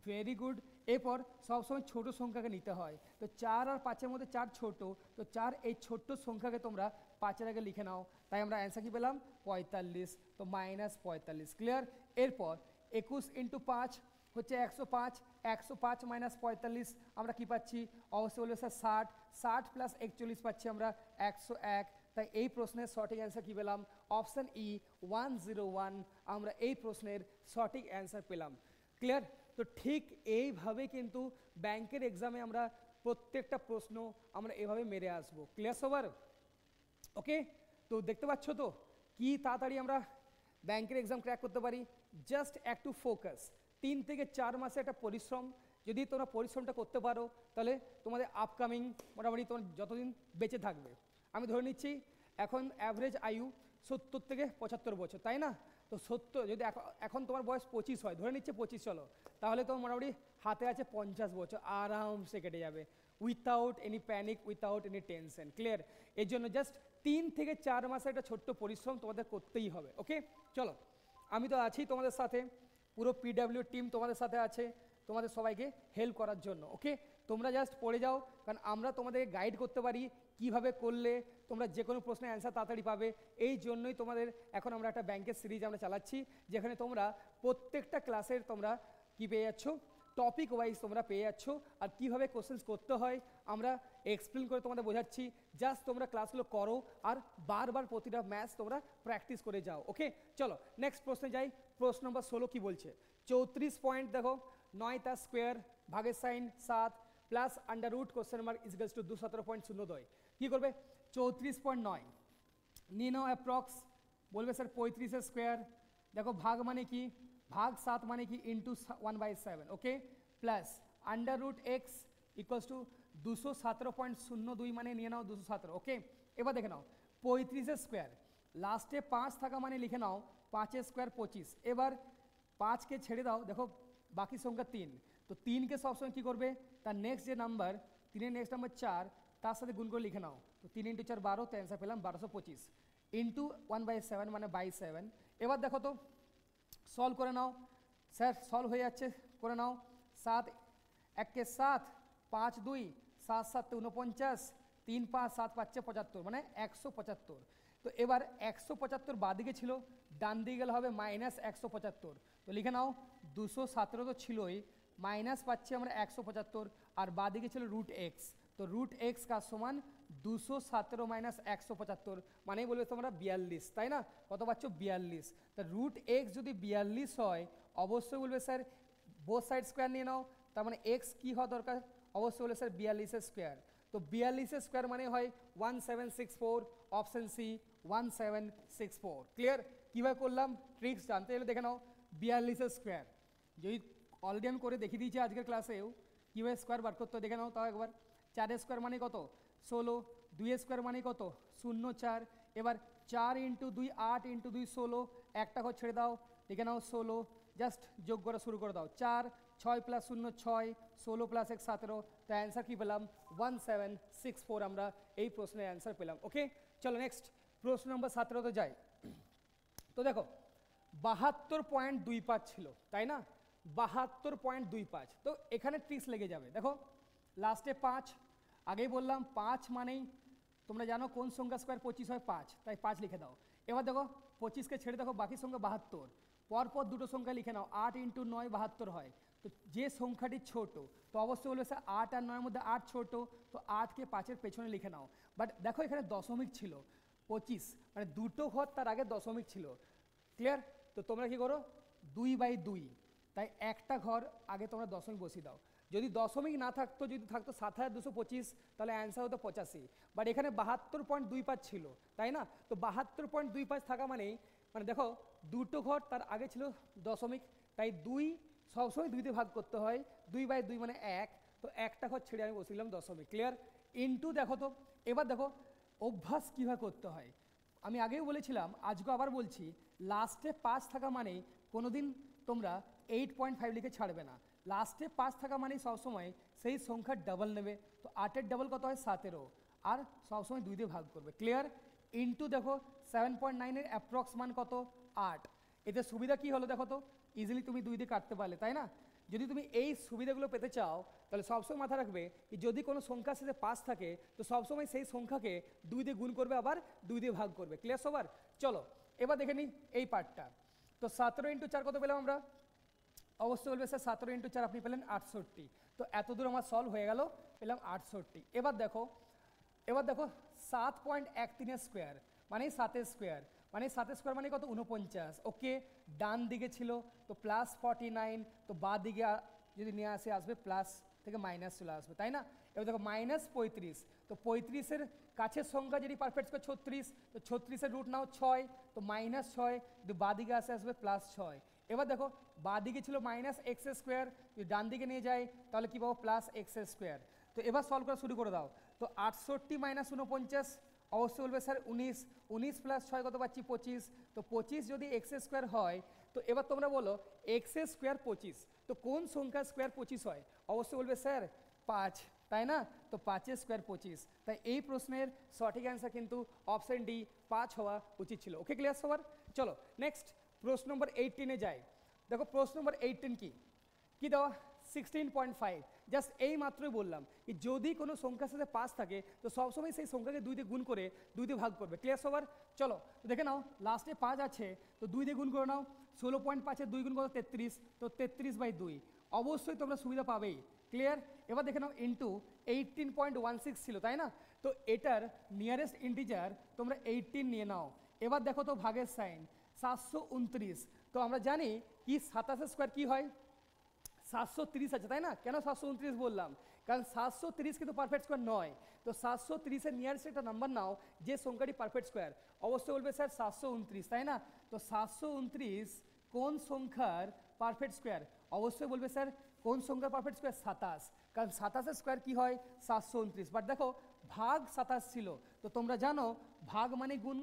A: ভেরি গুড। এরপর সবসময় ছোট সংখ্যাকে নিতে হয়, তো 4 আর 5-এর মধ্যে 4 ছোট, তো 4 এই ছোট্ট সংখ্যাকে তোমরা 5-এর আগে লিখে নাও, তাই আমরা অ্যান্সার কী পেলাম 45, তো -45, ক্লিয়ার? এরপর 21 ইন্টু 5 হচ্ছে 105, 105 মাইনাস 45 আমরা কি পাচ্ছি, অবশ্যই বলবে স্যার 60, 60 প্লাস 41 পাচ্ছি আমরা 101, তাই এই প্রশ্নের সঠিক অ্যান্সার কী পেলাম, অপশান ই 101 আমরা এই প্রশ্নের সঠিক অ্যান্সার পেলাম, ক্লিয়ার? তো ঠিক এইভাবে কিন্তু ব্যাংকের এক্সামে আমরা প্রত্যেকটা প্রশ্ন আমরা এভাবে মেরে আসবো, ক্লিয়ার সবার? ওকে, তো দেখতে পাচ্ছ তো কি তাড়াতাড়ি আমরা ব্যাংকের এক্সাম ক্র্যাক করতে পারি, জাস্ট একটু ফোকাস, 3 থেকে 4 মাসে একটা পরিশ্রম, যদি তোমরা পরিশ্রমটা করতে পারো তাহলে তোমাদের আপকামিং মোটামুটি তোমার যতদিন বেঁচে থাকবে, আমি ধরে নিচ্ছি এখন অ্যাভারেজ আয়ু 70 থেকে 75 বছর, তাই না? তো 70 যদি এখন তোমার বয়স 25 হয়, ধরে নিচ্ছে 25, চলো তাহলে তোমার মোটামুটি হাতে আছে 50 বছর, আরামসে কেটে যাবে without any panic, without any tension, clear? এর জন্য জাস্ট 3 থেকে 4 মাসের একটা ছোট্ট পরিশ্রম তোমাদের করতেই হবে। ওকে, চলো আমি তো আছি তোমাদের সাথে, পুরো পিডাব্লিউ টিম তোমাদের সাথে আছে তোমাদের সবাইকে হেল্প করার জন্য। ওকে, তোমরা জাস্ট পড়ে যাও, কারণ আমরা তোমাদেরকে গাইড করতে পারি কিভাবে করলে তোমরা যে কোনো প্রশ্নের অ্যান্সার তাড়াতাড়ি পাবে। এই জন্যই তোমাদের এখন আমরা একটা ব্যাংকের সিরিজ আমরা চালাচ্ছি, যেখানে তোমরা প্রত্যেকটা ক্লাসের তোমরা কি পেয়ে যাচ্ছ, টপিক ওয়াইজ তোমরা পেয়ে যাচ্ছ, আর কীভাবে কোশ্চেন্স করতে হয় আমরা এক্সপ্লেন করে তোমাদের বোঝাচ্ছি, জাস্ট তোমরা ক্লাসগুলো করো আর বারবার প্রতিটা ম্যাথস তোমরা প্র্যাকটিস করে যাও। ওকে, চলো নেক্সট প্রশ্নে যাই। প্রশ্ন নম্বর 16 কি বলছে, 34 পয়েন্ট দেখো 9 তার স্কোয়ার ভাগের sign 7 plus under root question mark equals to 217.02, কী করবে 34.9 নিয়ে নাও অ্যাপ্রক্স, বলবে স্যার 35-এর স্কোয়ার, দেখো ভাগ মানে কি, ভাগ 7 মানে কি into 1/7, okay, plus under root x equals to 217.02 মানে নিয়ে নাও 217, ওকে। এবার দেখে নাও 35-এর স্কোয়ার, লাস্টে 5 থাকা মানে লিখে নাও 5-এর স্কোয়ার 25, এবার 5কে ছেড়ে দাও, দেখো বাকি সংখ্যা 3, তো 3কে সবসময় কী করবে, তার নেক্সট যে নাম্বার 3-এর নেক্সট নাম্বার 4 তার সাথে গুণ করে লিখে নাও, তো 3 ইন্টু 4 12, তো অ্যান্সার পেলাম 1225 ইন্টু 1/7 মানে 7। এবার দেখো তো সলভ করে নাও, স্যার সলভ হয়ে যাচ্ছে, করে নাও, 7 1 7, 5 2, 7 7 49, 3 5 7 5 75 মানে 175। তো এবার 175 বাদিকে ছিল, ডান দিকে গেলে হবে -175, তো লিখে নাও 217 তো ছিলই, মাইনাস পাচ্ছি আমরা 175, আর বাদিকে ছিল রুট এক্স, তো রুট এক্স কার সমান 217 মাইনাস 175 মানেই বলবে তোমরা 42, তাই না? কত পাচ্ছ 42, তা রুট এক্স যদি 42 হয় অবশ্যই বলবে স্যার বোথ সাইড স্কোয়ার নিয়ে নাও, তার মানে এক্স কী হওয়া দরকার, অবশ্যই বলবে স্যার 42-এর স্কোয়ার, তো 42 স্কোয়ার মানে হয় 1764, অপশন সি 1764। ক্লিয়ার? কীভাবে করলাম ট্রিক্স জানতে গেলে দেখে নাও 42 স্কোয়ার যদি অলরেডি আমি করে দেখিয়ে দিয়েছি আজকের ক্লাসেও কীভাবে স্কোয়ার বার করতে দেখে নাও তাও একবার। 4 স্কোয়ার মানে কত 16, 2 স্কোয়ার মানে কত 0 4, এবার 4 ইন্টু 2 8 ইন্টু 2 16, একটা ঘর ছেড়ে দাও দেখে নাও 16, জাস্ট যোগ করা শুরু করে দাও 4 6 প্লাস 0 6, 16 প্লাস 1 17, তো অ্যান্সার কী পেলাম 1764 আমরা এই প্রশ্নের অ্যান্সার পেলাম। ওকে চলো নেক্সট প্রশ্ন নম্বর 17তে যাই। তো দেখো 72.25 ছিল তাই না, 72.25, তো এখানে ট্রিক্স লেগে যাবে। দেখো লাস্টে 5, আগেই বললাম 5 মানেই তোমরা জানো কোন সংখ্যা স্কোয়ার 25 হয় 5, তাই 5 লিখে দাও। এবার দেখো 25কে ছেড়ে দেখো বাকি সংখ্যা 72, পরপর দুটো সংখ্যা লিখে নাও 8 ইন্টু 9 72 হয়। তো যে সংখ্যাটি ছোট তো অবশ্যই বলবে স্যার 8 আর 9 মধ্যে 8 ছোট, তো 8কে 5-এর পেছনে লিখে নাও। বাট দেখো এখানে দশমিক ছিল 25, মানে দুটো ঘর তার আগে দশমিক ছিল। ক্লিয়ার? তো তোমরা কি করো 2/2, তাই একটা ঘর আগে তোমরা দশমিক বসিয়ে দাও। যদি দশমিক না থাকতো, যদি থাকতো 7225, তাহলে অ্যান্সার হতো 85, বাট এখানে 72.25 ছিল তাই না। তো 72.25 থাকা মানেই মানে দেখো দুটো ঘর তার আগে ছিল দশমিক, তাই 2 সবসময় 2 দিয়ে ভাগ করতে হয়, 2/2 মানে 1, তো একটা ঘর ছেড়ে আমি বসিলাম দশমিক। ক্লিয়ার? ইন্টু দেখো তো এবার দেখো অভ্যাস কীভাবে করতে হয় আমি আগেও বলেছিলাম, আজকে আবার বলছি, লাস্টে 5 থাকা মানেই কোনোদিন তোমরা 8.5 লিখে ছাড়বে না। লাস্টে 5 থাকা মানেই সবসময় সেই সংখ্যার ডাবল নেবে। তো 8-এর ডাবল কত হয় 17, আর সবসময় 2 দিয়ে ভাগ করবে। ক্লিয়ার? ইন্টু দেখো 7.9-এর অ্যাপ্রক্স মান কত 8। এতে সুবিধা কি হলো দেখো তো, ইজিলি তুমি 2 দিয়ে কাটতে পারলে তাই না। যদি তুমি এই সুবিধাগুলো পেতে চাও তাহলে সবসময় মাথায় রাখবে যে যদি কোনো সংখ্যার সাথে 5 থাকে তো সবসময় সেই সংখ্যাকে 2 দিয়ে গুণ করবে, আবার 2 দিয়ে ভাগ করবে। ক্লিয়ার সবার? চলো এবার দেখে নিই এই পার্টটা। তো 17 ইন্টু 4 কত পেলাম আমরা, অবশ্যই বলবে স্যার 17 ইন্টু 4 আপনি পেলেন 68, তো এত দূর আমার সলভ হয়ে গেল, পেলাম 68। এবার দেখো 7.13 স্কোয়ার মানে 7 স্কোয়ার, মানে 7 স্কোয়ার মানে কত 49। ওকে, ডান দিকে ছিল তো প্লাস 49, তো বাঁ দিকে যদি নিয়ে আসবে প্লাস থেকে মাইনাস চলে আসবে তাই না। এবার দেখো -35, তো 35-এর কাছের সংখ্যা যদি পারফেক্ট স্কোয়ার 36, তো 36-এর রুট নাও 6, তো -6, যদি বাঁ দিকে আসবে +6। এবার দেখো বাঁ দিকে ছিল -x², যদি ডান দিকে নিয়ে যাই তাহলে কী পাবো +x²। তো এবার সলভ করা শুরু করে দাও। তো 68 - 49, অবশ্যই বলবে স্যার 19, 19 + 6 কত পাচ্ছি 25, তো 25 যদি x² হয় তো এবার তোমরা বলো x² 25, তো কোন সংখ্যার স্কোয়ার 25 হয়, অবশ্যই বলবে স্যার 5 তাই না। তো 5-এর স্কোয়ার 25, তাই এই প্রশ্নের সঠিক অ্যান্সার কিন্তু অপশন ডি 5 হওয়া উচিত ছিল। ওকে ক্লিয়ার সবার? চলো নেক্সট প্রশ্ন নম্বর 18-এ যাই। দেখো প্রশ্ন নম্বর 18 কি দেওয়া 16.5, জাস্ট এই মাত্রই বললাম কি যদি কোনো সংখ্যার সাথে 5 থাকে তো সবসময় সেই সংখ্যাকে 2 দিয়ে গুণ করে 2 দিয়ে ভাগ করবে। ক্লিয়ার সবার? চলো দেখে নাও লাস্টে 5 আছে তো 2 দিয়ে গুণ করে নাও, 16.5-এর 2 গুণ কত 33, তো 33/2, অবশ্যই তোমরা সুবিধা পাবেই। ক্লিয়ার? এবার দেখে নাও ইন্টু 18.16 ছিল তাই না, তো এটার নিয়ারেস্ট ইন্টিজার তোমরা 18 নিয়ে নাও। এবার দেখো তো ভাগের সাইন 729, তো আমরা জানি কি 27 স্কোয়ার কী হয় 730 আছে তাই না। কেন 729 বললাম, কারণ 730 কিন্তু পারফেক্ট স্কোয়ার নয়, তো 730-এর নিয়ারেস্ট একটা নাম্বার নাও যে সংখ্যাটি পারফেক্ট স্কোয়ার, অবশ্যই বলবে স্যার 729 তাই না। তো 729 কোন সংখ্যার পারফেক্ট স্কোয়ার, অবশ্যই বলবে স্যার কোন সংখ্যার পারফেক্ট স্কোয়ার 27, কারণ 27-এর স্কোয়ার কী হয় 729। বাট দেখো ভাগ 27 ছিল, তো তোমরা জানো ভাগ মানে গুণ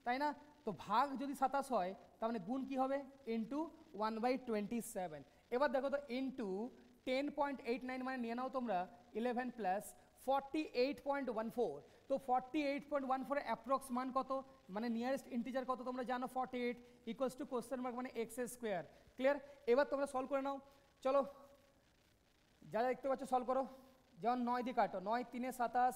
A: তাই না, তো ভাগ যদি 27 হয় তার মানে গুণ কী হবে ইন্টু 1/27। এবার দেখো তো ইন্টু 10.89 মানে নিয়ে নাও তোমরা 11 + 48.14, তো 48.14-এর অ্যাপ্রক্স মান কত, মানে নিয়ারেস্ট ইন্টিজার কত তোমরা জানো 48 = কোশ্চেন মার্ক মানে x²। ক্লিয়ার? এবার তোমরা সলভ করে নাও। চলো যা যা দেখতে পাচ্ছ সলভ করো। যেমন 9 দিয়ে কাটো, 9 × 3 = 27,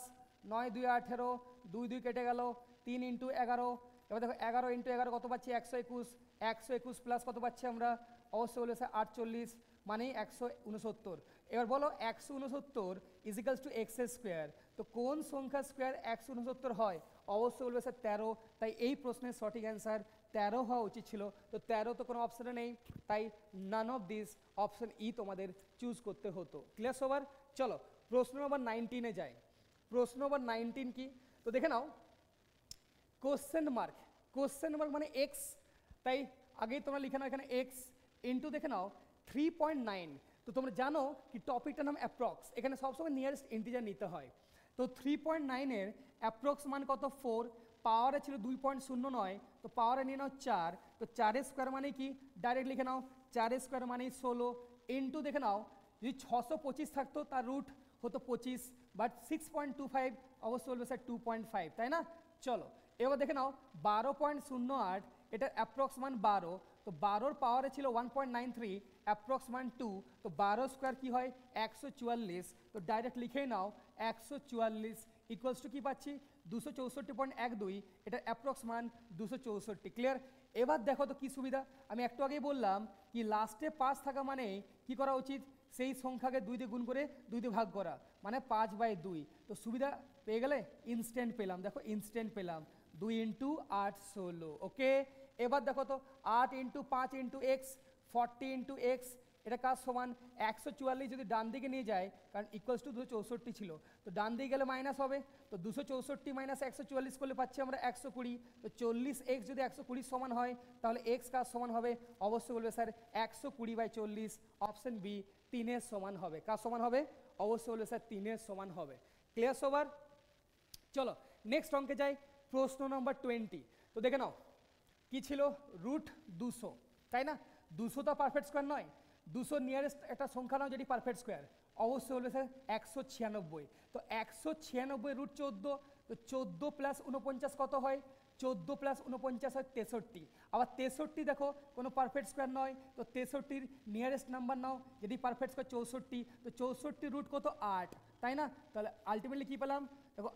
A: 9 × 2 = 18, 2 2 কেটে গেল, 3 × 11। এবার দেখো 11 × 11 কত পাচ্ছি 121, 121 প্লাস কত পাচ্ছি আমরা, অবশ্যই বলেছে 48 মানেই 169। এবার বলো 169 = x², তো কোন সংখ্যার স্কোয়ার 169 হয়, অবশ্যই বলবে স্যার 13, তাই এই প্রশ্নের সঠিক অ্যান্সার 13 হওয়া উচিত ছিল। তো 13 তো কোনো অপশানে নেই, তাই none of this, option E তোমাদের চুজ করতে হতো। ক্লিয়ার সবার? চলো প্রশ্ন নম্বর 19-এ যাই। প্রশ্ন নম্বর 19 কি, তো দেখে নাও কোশ্চেন মার্ক মানে এক্স, তাই আগেই তোমরা লিখে নাও এখানে এক্স ইন্টু দেখে নাও 3.9। তো তোমরা জানো কি টপিকটার নাম অ্যাপ্রক্স, এখানে সবসময় নিয়ারেস্ট ইন্টিজার নিতে হয়। তো 3.9 অ্যাপ্রক্স মান কত 4, পাওয়ারে ছিল 2.09, তো পাওয়ারে নিয়ে নাও 4, তো 4 স্কোয়ার মানে কি ডাইরেক্ট লিখে নাও 4 স্কোয়ার মানে 16 ইন্টু দেখে নাও যদি 625 থাকতো তার রুট হতো 25, বাট 6.25 অবশ্যই বলবে স্যার 2.5, তাই না? চলো এবার দেখে নাও 12.08, এটার অ্যাপ্রক্স মান 12, তো 12 পাওয়ারে ছিল 1.93, অ্যাপ্রক্স মান 2, তো 12 স্কোয়ার কী হয় 144, তো ডাইরেক্ট লিখেই নাও 144 ইকুয়ালস টু কী পাচ্ছি 264.12, এটার অ্যাপ্রক্স মান 264। ক্লিয়ার? এবার দেখো তো কী সুবিধা, আমি একটু আগেই বললাম কি লাস্টে 5 থাকা মানে কি করা উচিত, সেই সংখ্যাকে 2 দিয়ে গুণ করে 2 দিয়ে ভাগ করা, মানে 5/2। তো সুবিধা পেয়ে গেলে ইনস্ট্যান্ট পেলাম, দেখো ইনস্ট্যান্ট পেলাম 2 × 8 16। ওকে, এবার দেখো তো 8 × 5 × x 40 × x, এটা কাজ সমান 144 যদি ডান দিকে নিয়ে যায়, কারণ ইকুয়ালস টু 264 ছিল, তো ডান দিকে গেলে মাইনাস হবে, তো 264 মাইনাস 144 করলে পাচ্ছি আমরা 120, তো 40x যদি 120 সমান হয় তাহলে x কাজ সমান হবে অবশ্যই বলবে স্যার 120/40, অপশন বি 3 সমান হবে। কাজ সমান হবে অবশ্যই বলবে স্যার 3 সমান হবে। ক্লিয়ার সবার? চলো নেক্সট অঙ্কে যাই, প্রশ্ন নম্বর 20। তো দেখে নাও কি ছিল √200, তাই না? 200 তো পারফেক্ট স্কোয়ার নয়, 200 নিয়ারেস্ট একটা সংখ্যা নাও যেটি পারফেক্ট স্কোয়ার, অবশ্যই বলবে স্যার 196। তো 196 √14, তো 14 প্লাস 49 কত হয়, 14 প্লাস 49 হয় 63। আবার 63 দেখো কোনো পারফেক্ট স্কোয়ার নয়, তো 63-র নিয়ারেস্ট নাম্বার নাও যেটি পারফেক্ট স্কোয়ার 64, তো 64 রুট কত 8, তাই না? তাহলে আলটিমেটলি কী পেলাম দেখো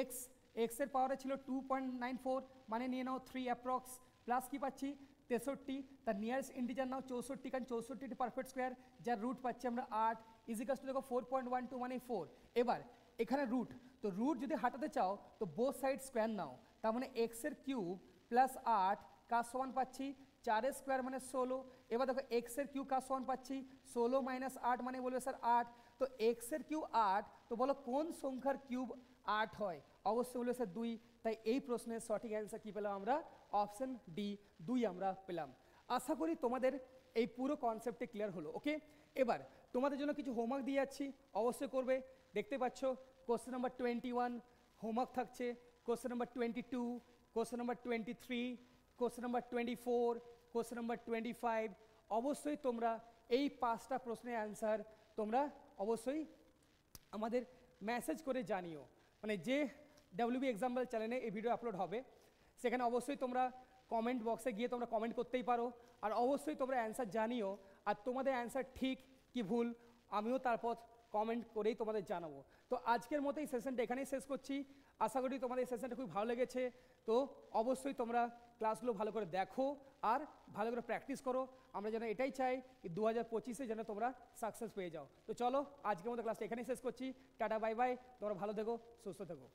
A: √x, এক্সের পাওয়ারে ছিল 2.94 মানে নিয়ে নাও 3 অ্যাপ্রক্স, প্লাস কি পাচ্ছি 63, তার নিয়ারেস্ট ইন্টিজার নাও 64, কারণ 64টি পারফেক্ট স্কোয়ার, যার রুট পাচ্ছি আমরা 8 ইজিকাস টু দেখো 4.12 মানে 4। এবার এখানে রুট, তো রুট যদি হাঁটাতে চাও তো বোথ সাইড স্কোয়ার নাও, তার মানে এক্সের কিউব প্লাস 8 কাজ সমান পাচ্ছি 4 স্কোয়ার মানে 16। এবার দেখো এক্সের কিউব কাজ সমান পাচ্ছি 16 মাইনাস 8 মানে বলবে স্যার 8, তো এক্সের কিউব 8, তো বলো কোন সংখ্যার কিউব 8 হয়, অবশ্যই বলবে স্যার 2। তাই এই প্রশ্নের সঠিক অ্যান্সার কী পেলাম আমরা, অপশন ডি 2 আমরা পেলাম। আশা করি তোমাদের এই পুরো কনসেপ্টে ক্লিয়ার হলো। ওকে, এবার তোমাদের জন্য কিছু হোমওয়ার্ক দিয়ে যাচ্ছি, অবশ্যই করবে। দেখতে পাচ্ছ কোশ্চেন নাম্বার 21 হোমওয়ার্ক থাকছে, question number 22, question number 23, question number 24, question number 25। অবশ্যই তোমরা এই 5টা প্রশ্নের অ্যান্সার তোমরা অবশ্যই আমাদের মেসেজ করে জানিও, মানে যে WB এক্সাম্পল চ্যানেলে এই ভিডিও আপলোড হবে সেখানে অবশ্যই তোমরা কমেন্ট বক্সে গিয়ে তোমরা কমেন্ট করতেই পারো, আর অবশ্যই তোমরা অ্যান্সার জানিও, আর তোমাদের অ্যান্সার ঠিক কি ভুল আমিও তারপর কমেন্ট করেই তোমাদের জানাবো। তো আজকের মতো এই সেশনটা এখানেই শেষ করছি, আশা করি তোমাদের এই সেশনটা খুব ভালো লেগেছে। তো অবশ্যই তোমরা ক্লাসগুলো ভালো করে দেখো আর ভালো করে প্র্যাকটিস করো, আমরা যেন এটাই চাই যে 2025-এ যেন তোমরা সাকসেস পেয়ে যাও। তো চলো আজকের মতো ক্লাসটা এখানেই শেষ করছি, টাটা বাই বাই, তোমরা ভালো থেকো সুস্থ থেকো।